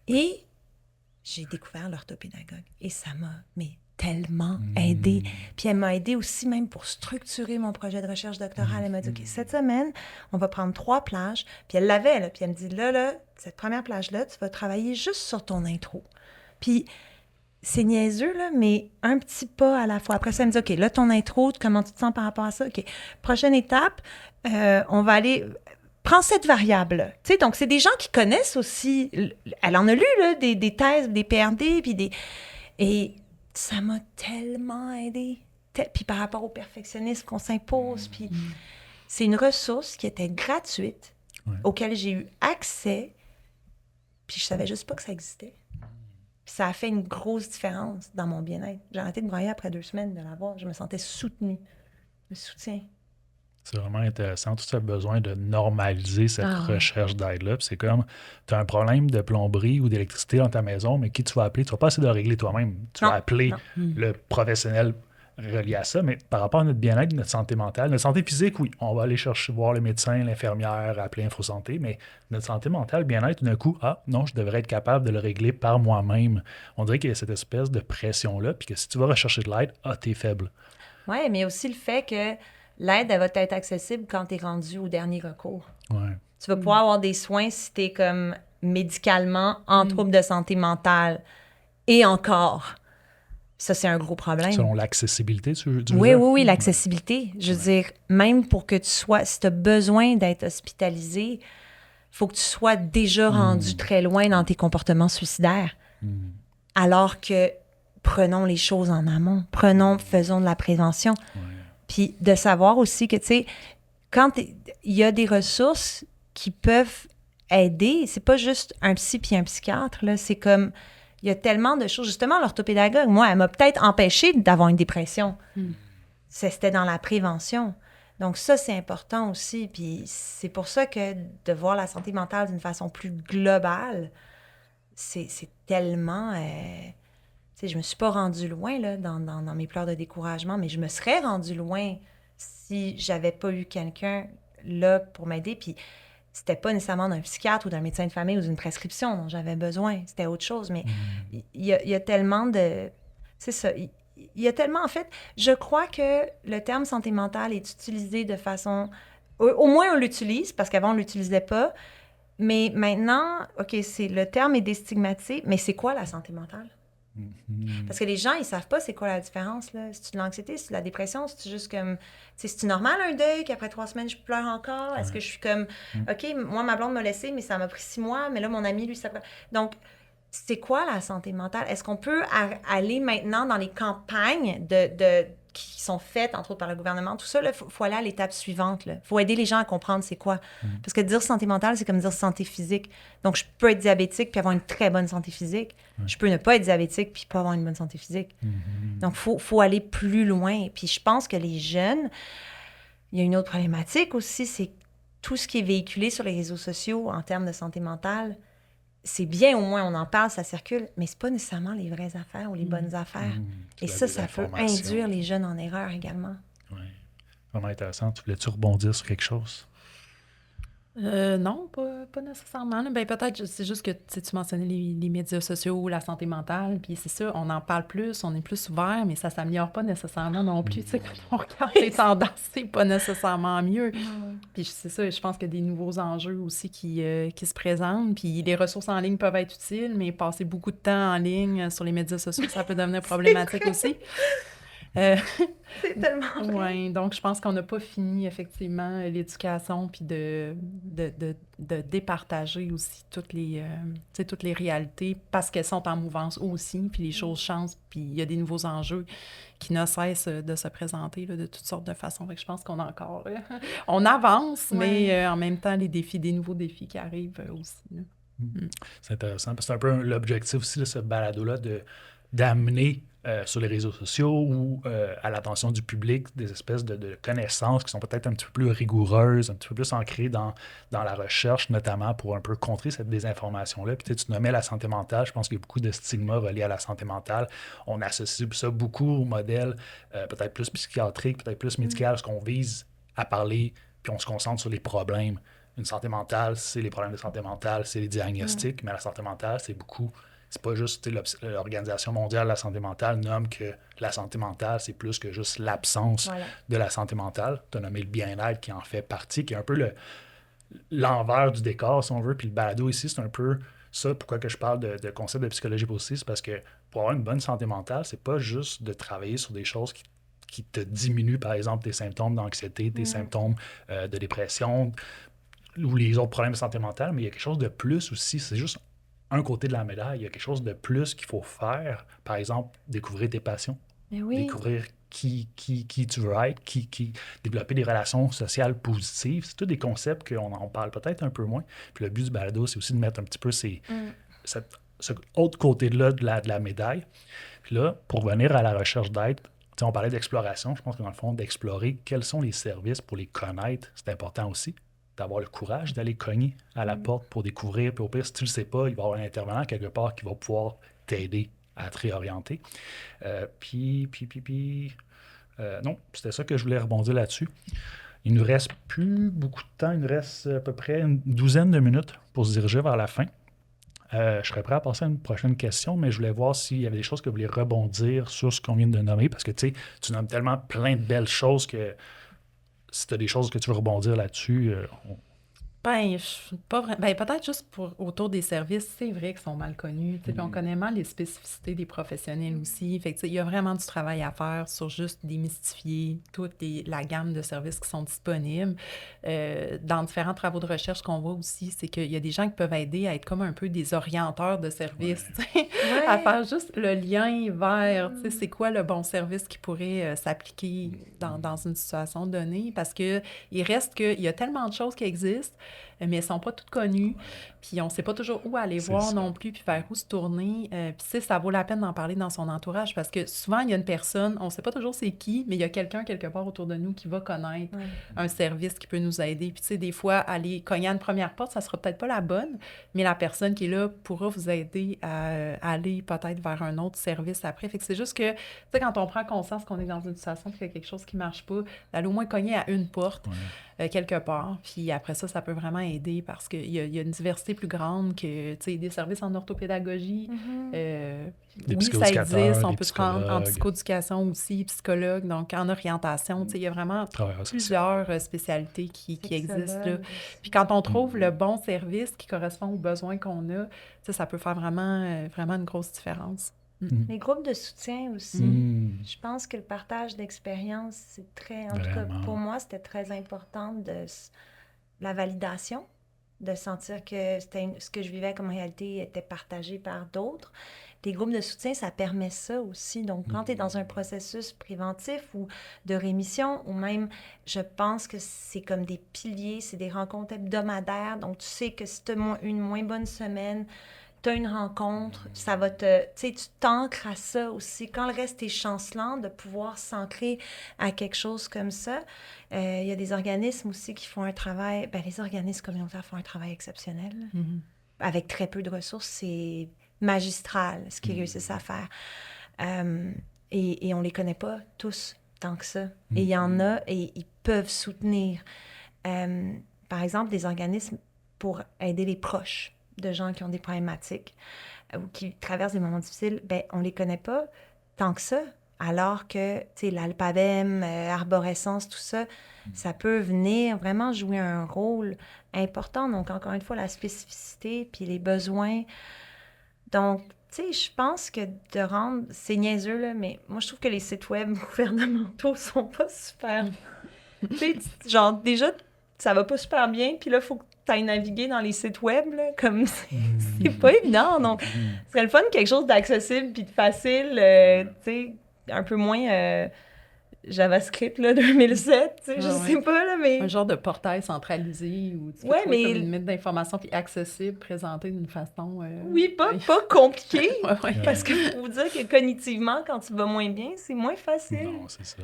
Et j'ai découvert l'orthopédagogue, et ça m'a, mais tellement aidée. Puis elle m'a aidée aussi même pour structurer mon projet de recherche doctorale. Elle m'a dit, OK, cette semaine, on va prendre 3 plages. Puis elle l'avait, là. Puis elle me dit, là, cette première plage-là, tu vas travailler juste sur ton intro. Puis c'est niaiseux, là, mais un petit pas à la fois. Après ça, elle me dit, OK, là, ton intro, comment tu te sens par rapport à ça? OK, prochaine étape, on va aller... Prends cette variable. Tu sais, donc, c'est des gens qui connaissent aussi... Elle en a lu, là, des thèses, des PhD, puis des... Et ça m'a tellement aidée. Puis par rapport au perfectionnisme qu'on s'impose, puis c'est une ressource qui était gratuite, auquel j'ai eu accès, puis je savais juste pas que ça existait. Puis ça a fait une grosse différence dans mon bien-être. J'ai arrêté de brailler après 2 semaines de l'avoir. Je me sentais soutenue. Le soutien. C'est vraiment intéressant. Tu as besoin de normaliser cette recherche d'aide-là. Puis c'est comme, tu as un problème de plomberie ou d'électricité dans ta maison, mais qui tu vas appeler? Tu ne vas pas essayer de régler toi-même. Tu vas appeler le professionnel relié à ça. Mais par rapport à notre bien-être, notre santé mentale, notre santé physique, oui, on va aller chercher, voir le médecin, l'infirmière, appeler InfoSanté, mais notre santé mentale, bien-être, tout d'un coup, non, je devrais être capable de le régler par moi-même. On dirait qu'il y a cette espèce de pression-là, puis que si tu vas rechercher de l'aide, t'es faible. Oui, mais aussi le fait que l'aide, elle va être accessible quand tu es rendu au dernier recours. Ouais. Tu vas pouvoir avoir des soins si tu es comme médicalement en trouble de santé mentale. Et encore, ça, c'est un gros problème. Selon l'accessibilité, tu veux dire? Oui, l'accessibilité. Je veux dire, même pour que tu sois... Si tu as besoin d'être hospitalisé, il faut que tu sois déjà rendu très loin dans tes comportements suicidaires. Alors que prenons les choses en amont. Faisons de la prévention. Ouais. Puis de savoir aussi que, tu sais, quand il y a des ressources qui peuvent aider, c'est pas juste un psy puis un psychiatre, là, c'est comme, il y a tellement de choses. Justement, l'orthopédagogue, moi, elle m'a peut-être empêchée d'avoir une dépression. C'était dans la prévention. Donc ça, c'est important aussi. Puis c'est pour ça que de voir la santé mentale d'une façon plus globale, c'est tellement... je me suis pas rendue loin là, dans mes pleurs de découragement, mais je me serais rendue loin si j'avais pas eu quelqu'un là pour m'aider. Puis c'était pas nécessairement d'un psychiatre ou d'un médecin de famille ou d'une prescription dont j'avais besoin. C'était autre chose. Mais il y a tellement de... C'est ça. Il y a tellement... En fait, je crois que le terme santé mentale est utilisé de façon... Au moins, on l'utilise, parce qu'avant, on l'utilisait pas. Mais maintenant, OK, le terme est déstigmatisé, mais c'est quoi la santé mentale? Parce que les gens, ils savent pas c'est quoi la différence, là. C'est-tu de l'anxiété, c'est-tu de la dépression, c'est-tu juste comme... C'est-tu normal un deuil qu'après 3 semaines, je pleure encore? Est-ce que je suis comme... OK, moi, ma blonde m'a laissé, mais ça m'a pris 6 mois, mais là, mon ami, lui, ça... Donc, c'est quoi la santé mentale? Est-ce qu'on peut aller maintenant dans les campagnes qui sont faites, entre autres, par le gouvernement, tout ça, il faut aller à l'étape suivante. Il faut aider les gens à comprendre c'est quoi. Parce que dire santé mentale, c'est comme dire santé physique. Donc, je peux être diabétique puis avoir une très bonne santé physique. Je peux ne pas être diabétique puis pas avoir une bonne santé physique. Donc, faut aller plus loin. Puis je pense que les jeunes, il y a une autre problématique aussi, c'est tout ce qui est véhiculé sur les réseaux sociaux en termes de santé mentale. C'est bien, au moins, on en parle, ça circule, mais c'est pas nécessairement les vraies affaires ou les bonnes affaires. Et ça peut induire les jeunes en erreur également. Oui. Vraiment intéressant. Voulais-tu rebondir sur quelque chose? Non, pas nécessairement. Ben, peut-être, c'est juste que tu mentionnais les médias sociaux, la santé mentale, puis c'est ça, on en parle plus, on est plus ouvert, mais ça ne s'améliore pas nécessairement non plus. Tu sais, quand on regarde les tendances, c'est pas nécessairement mieux. Puis c'est ça, je pense qu'il y a des nouveaux enjeux aussi qui se présentent, puis les ressources en ligne peuvent être utiles, mais passer beaucoup de temps en ligne sur les médias sociaux, ça peut devenir problématique aussi. C'est tellement vrai. Oui, donc je pense qu'on n'a pas fini effectivement l'éducation puis de départager aussi toutes les réalités parce qu'elles sont en mouvance aussi, puis les choses changent, puis il y a des nouveaux enjeux qui ne cessent de se présenter là, de toutes sortes de façons. Fait que je pense qu'on a encore... on avance, mais en même temps, des nouveaux défis qui arrivent aussi. Là. C'est intéressant, parce que c'est un peu l'objectif aussi de ce balado-là, d'amener sur les réseaux sociaux ou à l'attention du public des espèces de connaissances qui sont peut-être un petit peu plus rigoureuses, un petit peu plus ancrées dans la recherche, notamment pour un peu contrer cette désinformation-là. Puis tu nommais la santé mentale, je pense qu'il y a beaucoup de stigmas reliés à la santé mentale. On associe ça beaucoup au modèle peut-être plus psychiatrique, peut-être plus médical, parce qu'on vise à parler, puis on se concentre sur les problèmes. Une santé mentale, c'est les problèmes de santé mentale, c'est les diagnostics, mais la santé mentale, c'est beaucoup... C'est pas juste, l'Organisation mondiale de la santé mentale nomme que la santé mentale, c'est plus que juste l'absence de la santé mentale. Tu as nommé le bien-être qui en fait partie, qui est un peu l'envers du décor, si on veut. Puis le balado ici, c'est un peu ça. Pourquoi que je parle de concept de psychologie positive, c'est parce que pour avoir une bonne santé mentale, c'est pas juste de travailler sur des choses qui te diminuent, par exemple, tes symptômes d'anxiété, tes symptômes de dépression ou les autres problèmes de santé mentale, mais il y a quelque chose de plus aussi. C'est juste un côté de la médaille. Il y a quelque chose de plus qu'il faut faire. Par exemple, découvrir tes passions. Mais oui. Découvrir qui tu veux être, développer des relations sociales positives. C'est tous des concepts qu'on en parle peut-être un peu moins. Puis le but du balado, c'est aussi de mettre un petit peu ce autre côté-là de la médaille. Puis là, pour revenir à la recherche d'aide, on parlait d'exploration. Je pense que dans le fond, d'explorer quels sont les services pour les connaître, c'est important aussi. D'avoir le courage d'aller cogner à la porte pour découvrir. Puis au pire, si tu ne le sais pas, il va y avoir un intervenant quelque part qui va pouvoir t'aider à te réorienter. Non, c'était ça que je voulais rebondir là-dessus. Il ne nous reste plus beaucoup de temps. Il nous reste à peu près une douzaine de minutes pour se diriger vers la fin. Je serais prêt à passer à une prochaine question, mais je voulais voir s'il y avait des choses que vous voulez rebondir sur ce qu'on vient de nommer, parce que tu nommes tellement plein de belles choses que si tu as des choses que tu veux rebondir là-dessus... peut-être juste autour des services, c'est vrai qu'ils sont mal connus. Puis on connaît mal les spécificités des professionnels aussi. Fait que il y a vraiment du travail à faire sur juste démystifier toute la gamme de services qui sont disponibles. Dans différents travaux de recherche qu'on voit aussi, c'est qu'il y a des gens qui peuvent aider à être comme un peu des orienteurs de services, à faire juste le lien vers c'est quoi le bon service qui pourrait s'appliquer dans une situation donnée. Parce qu'il reste qu'il y a tellement de choses qui existent, mais elles ne sont pas toutes connues. Puis on ne sait pas toujours où aller voir non plus, puis vers où se tourner. Puis ça vaut la peine d'en parler dans son entourage, parce que souvent, il y a une personne, on ne sait pas toujours c'est qui, mais il y a quelqu'un quelque part autour de nous qui va connaître un service qui peut nous aider. Puis des fois, aller cogner à une première porte, ça ne sera peut-être pas la bonne, mais la personne qui est là pourra vous aider à aller peut-être vers un autre service après. Fait que c'est juste que, quand on prend conscience qu'on est dans une situation qu'il y a quelque chose qui ne marche pas, d'aller au moins cogner à une porte quelque part. Puis après ça peut vraiment aider, parce qu'il y a une diversité plus grande que, des services en orthopédagogie. Oui, ça existe. On peut se rendre en psychoéducation aussi, psychologue, donc en orientation. Il y a vraiment plusieurs spécialités qui existent là. Puis quand on trouve le bon service qui correspond aux besoins qu'on a, ça peut faire vraiment une grosse différence. Les groupes de soutien aussi. Je pense que le partage d'expérience, c'est très... En tout cas, pour moi, c'était très important la validation, de sentir que ce que je vivais comme réalité était partagé par d'autres. Les groupes de soutien, ça permet ça aussi. Donc, quand tu es dans un processus préventif ou de rémission, ou même, je pense que c'est comme des piliers, c'est des rencontres hebdomadaires. Donc, tu sais que si tu as une moins bonne semaine, tu as une rencontre, ça va tu t'ancres à ça aussi. Quand le reste est chancelant, de pouvoir s'ancrer à quelque chose comme ça. Il y a des organismes aussi qui font un travail, les organismes communautaires font un travail exceptionnel. Avec très peu de ressources, c'est magistral ce qu'ils réussissent à faire. Et on les connaît pas tous tant que ça. Et il y en a, et ils peuvent soutenir. Par exemple, des organismes pour aider les proches de gens qui ont des problématiques ou qui traversent des moments difficiles, on les connaît pas tant que ça, alors que, l'Alpabem, Arborescence, tout ça, ça peut venir vraiment jouer un rôle important. Donc, encore une fois, la spécificité puis les besoins. Donc, je pense que de rendre... C'est niaiseux, là, mais moi, je trouve que les sites web gouvernementaux sont pas super... genre, déjà, ça va pas super bien, puis là, il faut que tu ailles naviguer dans les sites web, là, comme c'est pas évident. Donc, ce serait le fun, quelque chose d'accessible puis de facile, un peu moins JavaScript, là, 2007, tu sais, je Ah ouais. sais pas, là, mais... Un genre de portail centralisé où tu peux Ouais, trouver mais- comme une limite d'information puis accessible, présenté d'une façon... Oui, pas compliqué, Ouais, ouais. parce que faut dire que cognitivement, quand tu vas moins bien, c'est moins facile. Non, c'est ça.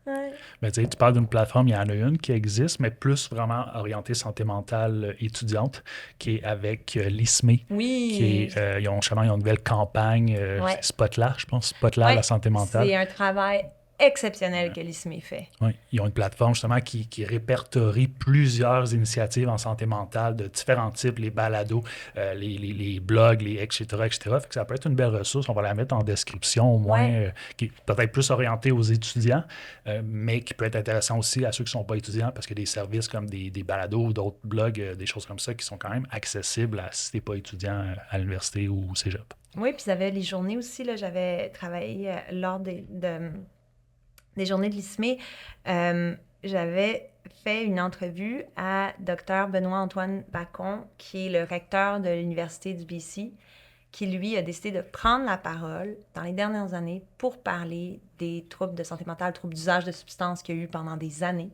Ouais. Ben, tu sais, tu parles d'une plateforme, il y en a une qui existe, mais plus vraiment orientée santé mentale étudiante, qui est avec l'ISME. Oui. Qui est, ils ont une nouvelle campagne, Ouais. c'est Spotlar, je pense, Spotlar, Ouais, la santé mentale. c'est un travail exceptionnel que l'ISME fait. Oui, ils ont une plateforme justement qui répertorie plusieurs initiatives en santé mentale de différents types, les balados, les blogs, etc., etc. Fait que ça peut être une belle ressource. On va la mettre en description au moins, Ouais. qui est peut-être plus orientée aux étudiants, mais qui peut être intéressant aussi à ceux qui ne sont pas étudiants parce qu'il y a des services comme des balados ou d'autres blogs, des choses comme ça qui sont quand même accessibles si tu n'es pas étudiant à l'université ou au cégep. Oui, puis il y avait les journées aussi, là, j'avais travaillé lors des journées de l'ISME. J'avais fait une entrevue à Dr Benoît-Antoine Bacon, qui est le recteur de l'Université du BC, qui, lui, a décidé de prendre la parole dans les dernières années pour parler des troubles de santé mentale, troubles d'usage de substances qu'il y a eu pendant des années.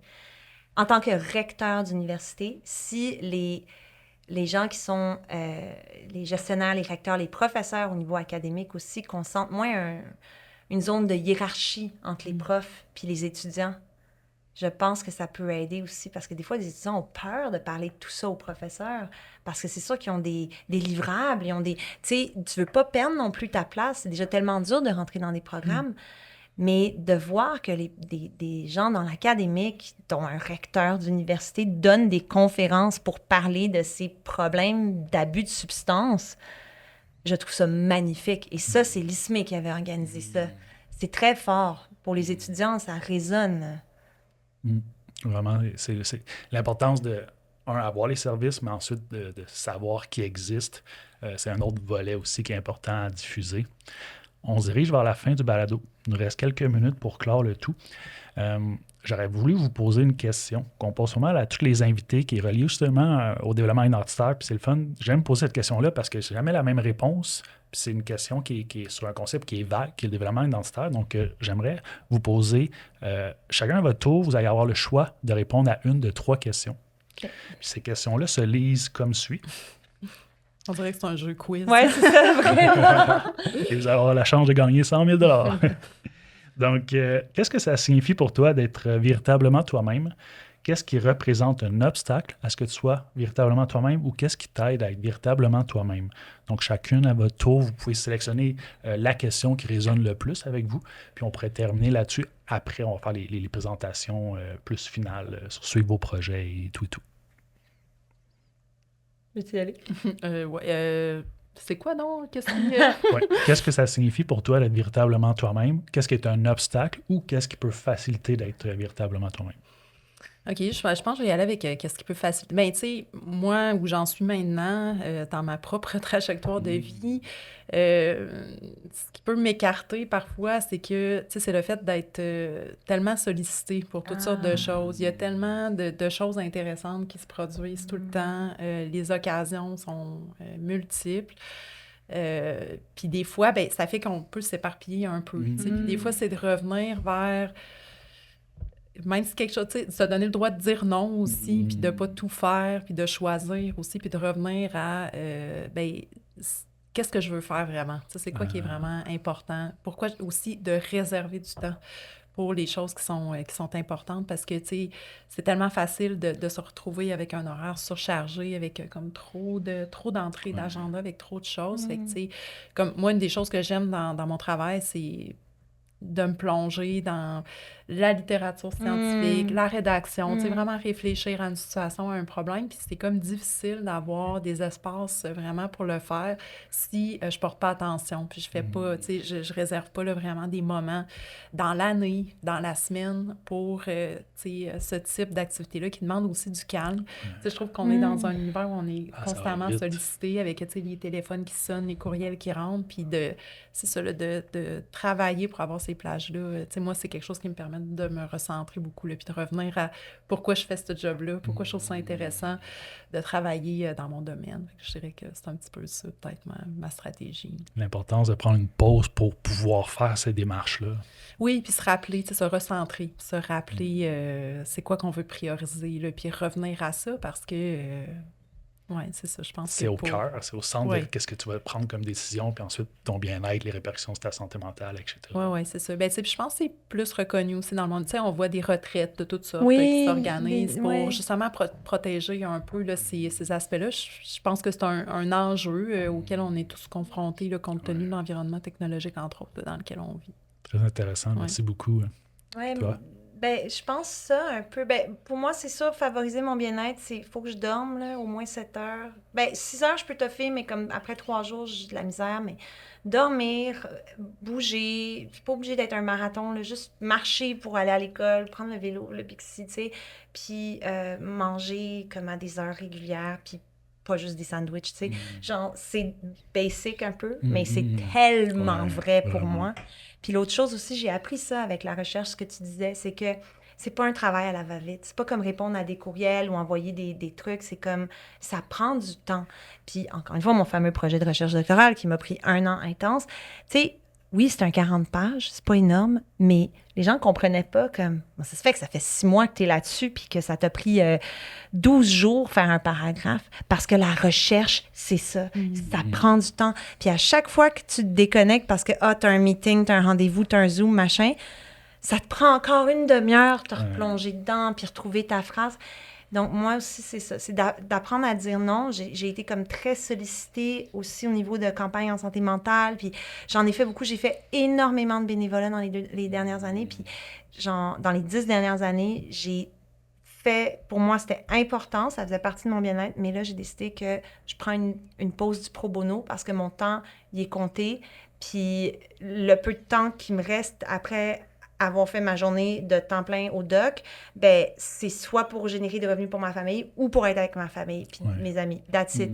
En tant que recteur d'université, si les gens qui sont les gestionnaires, les recteurs, les professeurs au niveau académique aussi consentent moins une zone de hiérarchie entre les profs puis les étudiants, je pense que ça peut aider aussi parce que des fois, les étudiants ont peur de parler de tout ça aux professeurs parce que c'est sûr qu'ils ont des livrables, ils ont des... Tu sais, tu veux pas perdre non plus ta place. C'est déjà tellement dur de rentrer dans des programmes. Mais de voir que des gens dans l'académique, dont un recteur d'université, donnent des conférences pour parler de ces problèmes d'abus de substances, je trouve ça magnifique. Et ça, c'est l'ISME qui avait organisé ça. C'est très fort. Pour les étudiants, ça résonne. Vraiment, c'est l'importance de, avoir les services, mais ensuite de savoir qu'ils existent. C'est un autre volet aussi qui est important à diffuser. On se dirige vers la fin du balado. Il nous reste quelques minutes pour clore le tout. J'aurais voulu vous poser une question qu'on pose souvent à tous les invités qui est reliée justement au développement identitaire. Puis c'est le fun. J'aime poser cette question-là parce que c'est jamais la même réponse. Puis c'est une question qui est sur un concept qui est vague, qui est le développement identitaire. Donc, j'aimerais vous poser, chacun à votre tour, vous allez avoir le choix de répondre à une de 3 questions. Okay. Puis ces questions-là se lisent comme suit. On dirait que c'est un jeu quiz. Oui, c'est ça, vraiment. Et vous allez avoir la chance de gagner 100 000 $. Donc, qu'est-ce que ça signifie pour toi d'être véritablement toi-même? Qu'est-ce qui représente un obstacle à ce que tu sois véritablement toi-même ou qu'est-ce qui t'aide à être véritablement toi-même? Donc, chacune à votre tour, vous pouvez sélectionner la question qui résonne le plus avec vous, puis on pourrait terminer là-dessus. Après, on va faire les présentations plus finales sur suivre vos projets et tout et tout. Veux-tu y aller? C'est quoi donc? Qu'est-ce que ça signifie pour toi d'être véritablement toi-même? Qu'est-ce qui est un obstacle ou qu'est-ce qui peut faciliter d'être véritablement toi-même? OK, je pense que je vais y aller avec qu'est-ce qui peut faciliter. Bien, tu sais, moi, où j'en suis maintenant, dans ma propre trajectoire de vie, ce qui peut m'écarter parfois, c'est que, tu sais, c'est le fait d'être tellement sollicité pour toutes sortes de choses. Il y a tellement de choses intéressantes qui se produisent tout le temps. Les occasions sont multiples. Puis des fois, ben, ça fait qu'on peut s'éparpiller un peu. Tu sais. Puis des fois, c'est de revenir vers... Même si quelque chose, tu sais, se donner le droit de dire non aussi, puis de pas tout faire, puis de choisir aussi, puis de revenir à, ben, qu'est-ce que je veux faire vraiment? Tu sais, c'est quoi qui est vraiment important? Pourquoi aussi de réserver du temps pour les choses qui sont importantes? Parce que, tu sais, c'est tellement facile de se retrouver avec un horaire surchargé, avec comme trop d'entrées d'agenda, avec trop de choses. Fait que, tu sais, comme moi, une des choses que j'aime dans mon travail, c'est de me plonger dans la littérature scientifique, la rédaction, tu sais, vraiment réfléchir à une situation, à un problème, puis c'est comme difficile d'avoir des espaces vraiment pour le faire si je porte pas attention, puis je fais pas, tu sais, je réserve pas là, vraiment des moments dans l'année, dans la semaine pour, tu sais, ce type d'activité-là qui demande aussi du calme. Tu sais, je trouve qu'on est dans un univers où on est constamment sollicité avec, tu sais, les téléphones qui sonnent, les courriels qui rentrent, puis c'est ça, là, de travailler pour avoir ces ces plages-là. Tu sais, moi, c'est quelque chose qui me permet de me recentrer beaucoup, là, puis de revenir à pourquoi je fais ce job-là, pourquoi je trouve ça intéressant de travailler dans mon domaine. Fait que je dirais que c'est un petit peu ça, peut-être ma stratégie. L'importance de prendre une pause pour pouvoir faire ces démarches-là. Oui, puis se rappeler, tu sais, se recentrer, se rappeler c'est quoi qu'on veut prioriser, là, puis revenir à ça parce que, ouais, c'est ça, je pense que C'est au cœur, c'est au centre Ouais. de qu'est-ce que tu vas prendre comme décision, puis ensuite ton bien-être, les répercussions sur ta santé mentale, etc. Oui, c'est ça. Ben, tu sais, puis je pense que c'est plus reconnu aussi dans le monde. Tu sais, on voit des retraites de toutes sortes Oui, qui s'organisent pour ouais. justement protéger un peu là, ces aspects-là. Je pense que c'est un enjeu auquel on est tous confrontés, là, compte tenu de l'environnement technologique, entre autres, là, dans lequel on vit. Très intéressant, merci beaucoup. Ouais, Toi? ben, je pense ça un peu. Ben, pour moi, c'est ça, favoriser mon bien-être, c'est faut que je dorme là, au moins 7 heures. Ben, 6 heures, je peux toffer, mais comme après 3 jours, j'ai de la misère. Mais dormir, bouger, c'est pas obligé d'être un marathon, là, juste marcher pour aller à l'école, prendre le vélo, le Bixi, tu sais, puis manger comme à des heures régulières, puis pas juste des sandwichs, tu sais. Genre, c'est basic un peu, mais c'est tellement Ouais, vrai pour vraiment. moi. Puis l'autre chose aussi, j'ai appris ça avec la recherche, ce que tu disais, c'est que c'est pas un travail à la va-vite. C'est pas comme répondre à des courriels ou envoyer des trucs. C'est comme, ça prend du temps. Puis encore une fois, mon fameux projet de recherche doctorale qui m'a pris 1 an intense, tu sais, oui, c'est un 40 pages, c'est pas énorme, mais les gens comprenaient pas comme, bon, ça se fait que ça fait 6 mois que tu es là-dessus puis que ça t'a pris 12 jours faire un paragraphe parce que la recherche, c'est ça. Ça prend du temps. Puis à chaque fois que tu te déconnectes parce que, t'as un meeting, t'as un rendez-vous, t'as un Zoom, machin, ça te prend encore une demi-heure de te replonger dedans puis retrouver ta phrase. Donc, moi aussi, c'est ça. C'est d'apprendre à dire non. J'ai été comme très sollicitée aussi au niveau de campagne en santé mentale. Puis j'en ai fait beaucoup. J'ai fait énormément de bénévolat dans les dernières années. Puis dans les 10 dernières années, j'ai fait... Pour moi, c'était important. Ça faisait partie de mon bien-être. Mais là, j'ai décidé que je prends une pause du pro bono parce que mon temps, il est compté. Puis le peu de temps qui me reste après avoir fait ma journée de temps plein au doc, ben c'est soit pour générer des revenus pour ma famille ou pour être avec ma famille puis mes amis. That's it.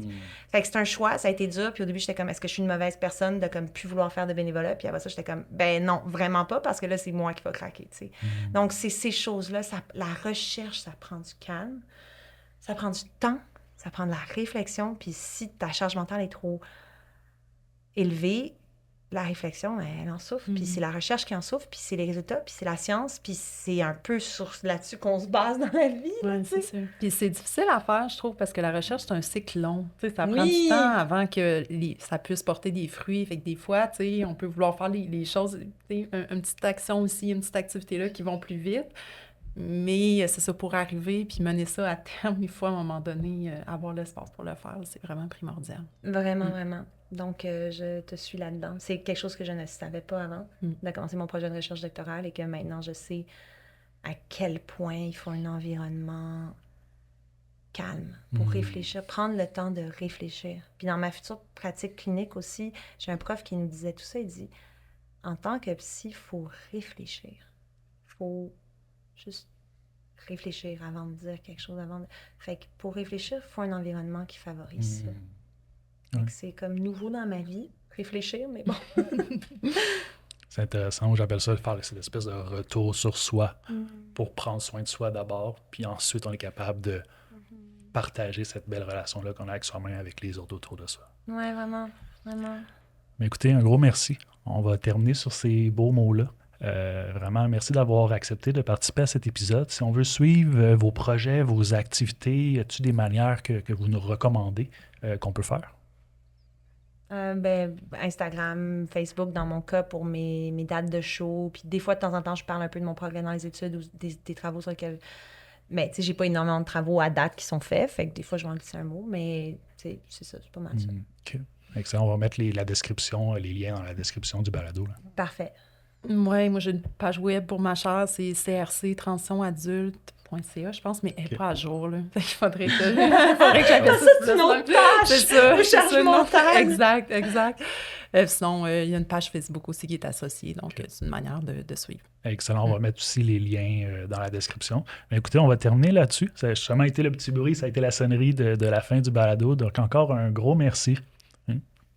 Fait que c'est un choix, ça a été dur. Puis au début, j'étais comme, est-ce que je suis une mauvaise personne de comme plus vouloir faire de bénévolat? Puis après ça, j'étais comme, ben non, vraiment pas, parce que là, c'est moi qui va craquer, tu sais. Donc, c'est ces choses-là, la recherche, ça prend du calme, ça prend du temps, ça prend de la réflexion. Puis si ta charge mentale est trop élevée, la réflexion, elle en souffre. Puis c'est la recherche qui en souffre, puis c'est les résultats, puis c'est la science, puis c'est un peu là-dessus qu'on se base dans la vie. Oui, c'est sûr. Puis c'est difficile à faire, je trouve, parce que la recherche, c'est un cycle long. Tu sais, ça prend du temps avant que ça puisse porter des fruits. Fait que des fois, tu sais, on peut vouloir faire les choses, tu sais, une petite action aussi, une petite activité-là qui vont plus vite. Mais c'est ça, pour arriver puis mener ça à terme, il faut à un moment donné avoir l'espace pour le faire. C'est vraiment primordial. Vraiment, vraiment. Donc, je te suis là-dedans. C'est quelque chose que je ne savais pas avant de commencer mon projet de recherche doctorale et que maintenant, je sais à quel point il faut un environnement calme pour réfléchir, prendre le temps de réfléchir. Puis dans ma future pratique clinique aussi, j'ai un prof qui nous disait tout ça. Il dit, en tant que psy, il faut réfléchir. Il faut juste réfléchir avant de dire quelque chose. Fait que pour réfléchir, il faut un environnement qui favorise ça. Fait que c'est comme nouveau dans ma vie, réfléchir, mais bon. C'est intéressant. J'appelle ça faire cette espèce de retour sur soi pour prendre soin de soi d'abord, puis ensuite on est capable de partager cette belle relation-là qu'on a avec soi-même, avec les autres autour de soi. Ouais, vraiment, vraiment. Mais écoutez, un gros merci. On va terminer sur ces beaux mots-là. Vraiment, merci d'avoir accepté de participer à cet épisode. Si on veut suivre vos projets, vos activités, y a-t-il des manières que vous nous recommandez qu'on peut faire? Instagram, Facebook, dans mon cas, pour mes dates de show. Puis des fois, de temps en temps, je parle un peu de mon progrès dans les études ou des travaux sur lesquels... Mais, tu sais, j'ai pas énormément de travaux à date qui sont faits. Fait que des fois, je vais en glisser un mot. Mais, tu sais, c'est ça, c'est pas mal ça. OK. Excellent. On va mettre la description, les liens dans la description du balado. Là. Parfait. Oui, moi, j'ai une page web pour ma chaire, c'est crctransitionadulte.ca, je pense, mais elle n'est pas à jour, là. Fait qu'il faudrait que j'appelle ça. C'est une autre page! C'est ça. Recherche mentale! Exact. Sinon, il y a une page Facebook aussi qui est associée, donc c'est une manière de suivre. Excellent. On va mettre aussi les liens dans la description. Mais écoutez, on va terminer là-dessus. Ça a justement été le petit bruit, ça a été la sonnerie de la fin du balado. Donc, encore un gros merci.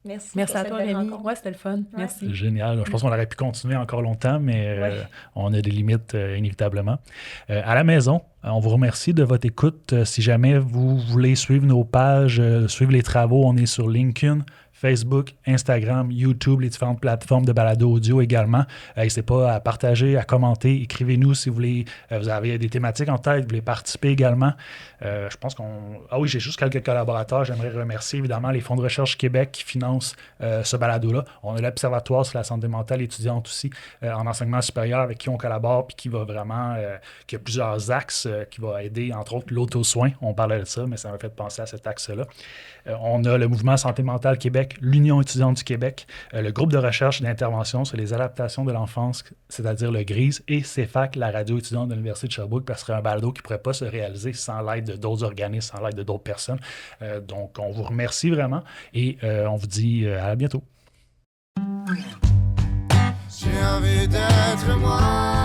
Merci Merci pour à cette toi, belle Rémi. rencontre. Ouais, c'était le fun. Merci. C'est génial. Je pense qu'on aurait pu continuer encore longtemps, mais on a des limites inévitablement. À la maison, on vous remercie de votre écoute. Si jamais vous voulez suivre nos pages, suivre les travaux, on est sur LinkedIn, Facebook, Instagram, YouTube, les différentes plateformes de balado audio également. N'hésitez pas à partager, à commenter. Écrivez-nous si vous voulez. Vous avez des thématiques en tête, vous voulez participer également. Je pense qu'on... Ah oui, j'ai juste quelques collaborateurs. J'aimerais remercier évidemment les fonds de recherche Québec qui financent ce balado-là. On a l'Observatoire sur la santé mentale étudiante aussi en enseignement supérieur avec qui on collabore puis qui va vraiment... qui a plusieurs axes qui va aider, entre autres, l'auto-soin. On parlait de ça, mais ça m'a fait penser à cet axe-là. On a le Mouvement Santé mentale Québec, l'Union étudiante du Québec, le groupe de recherche et d'intervention sur les adaptations de l'enfance, c'est-à-dire le GRISE, et CEFAC, la radio étudiante de l'Université de Sherbrooke, parce que c'est un balado qui ne pourrait pas se réaliser sans l'aide d'autres organismes, sans l'aide d'autres personnes. Donc, on vous remercie vraiment et on vous dit à bientôt. J'ai envie d'être moi.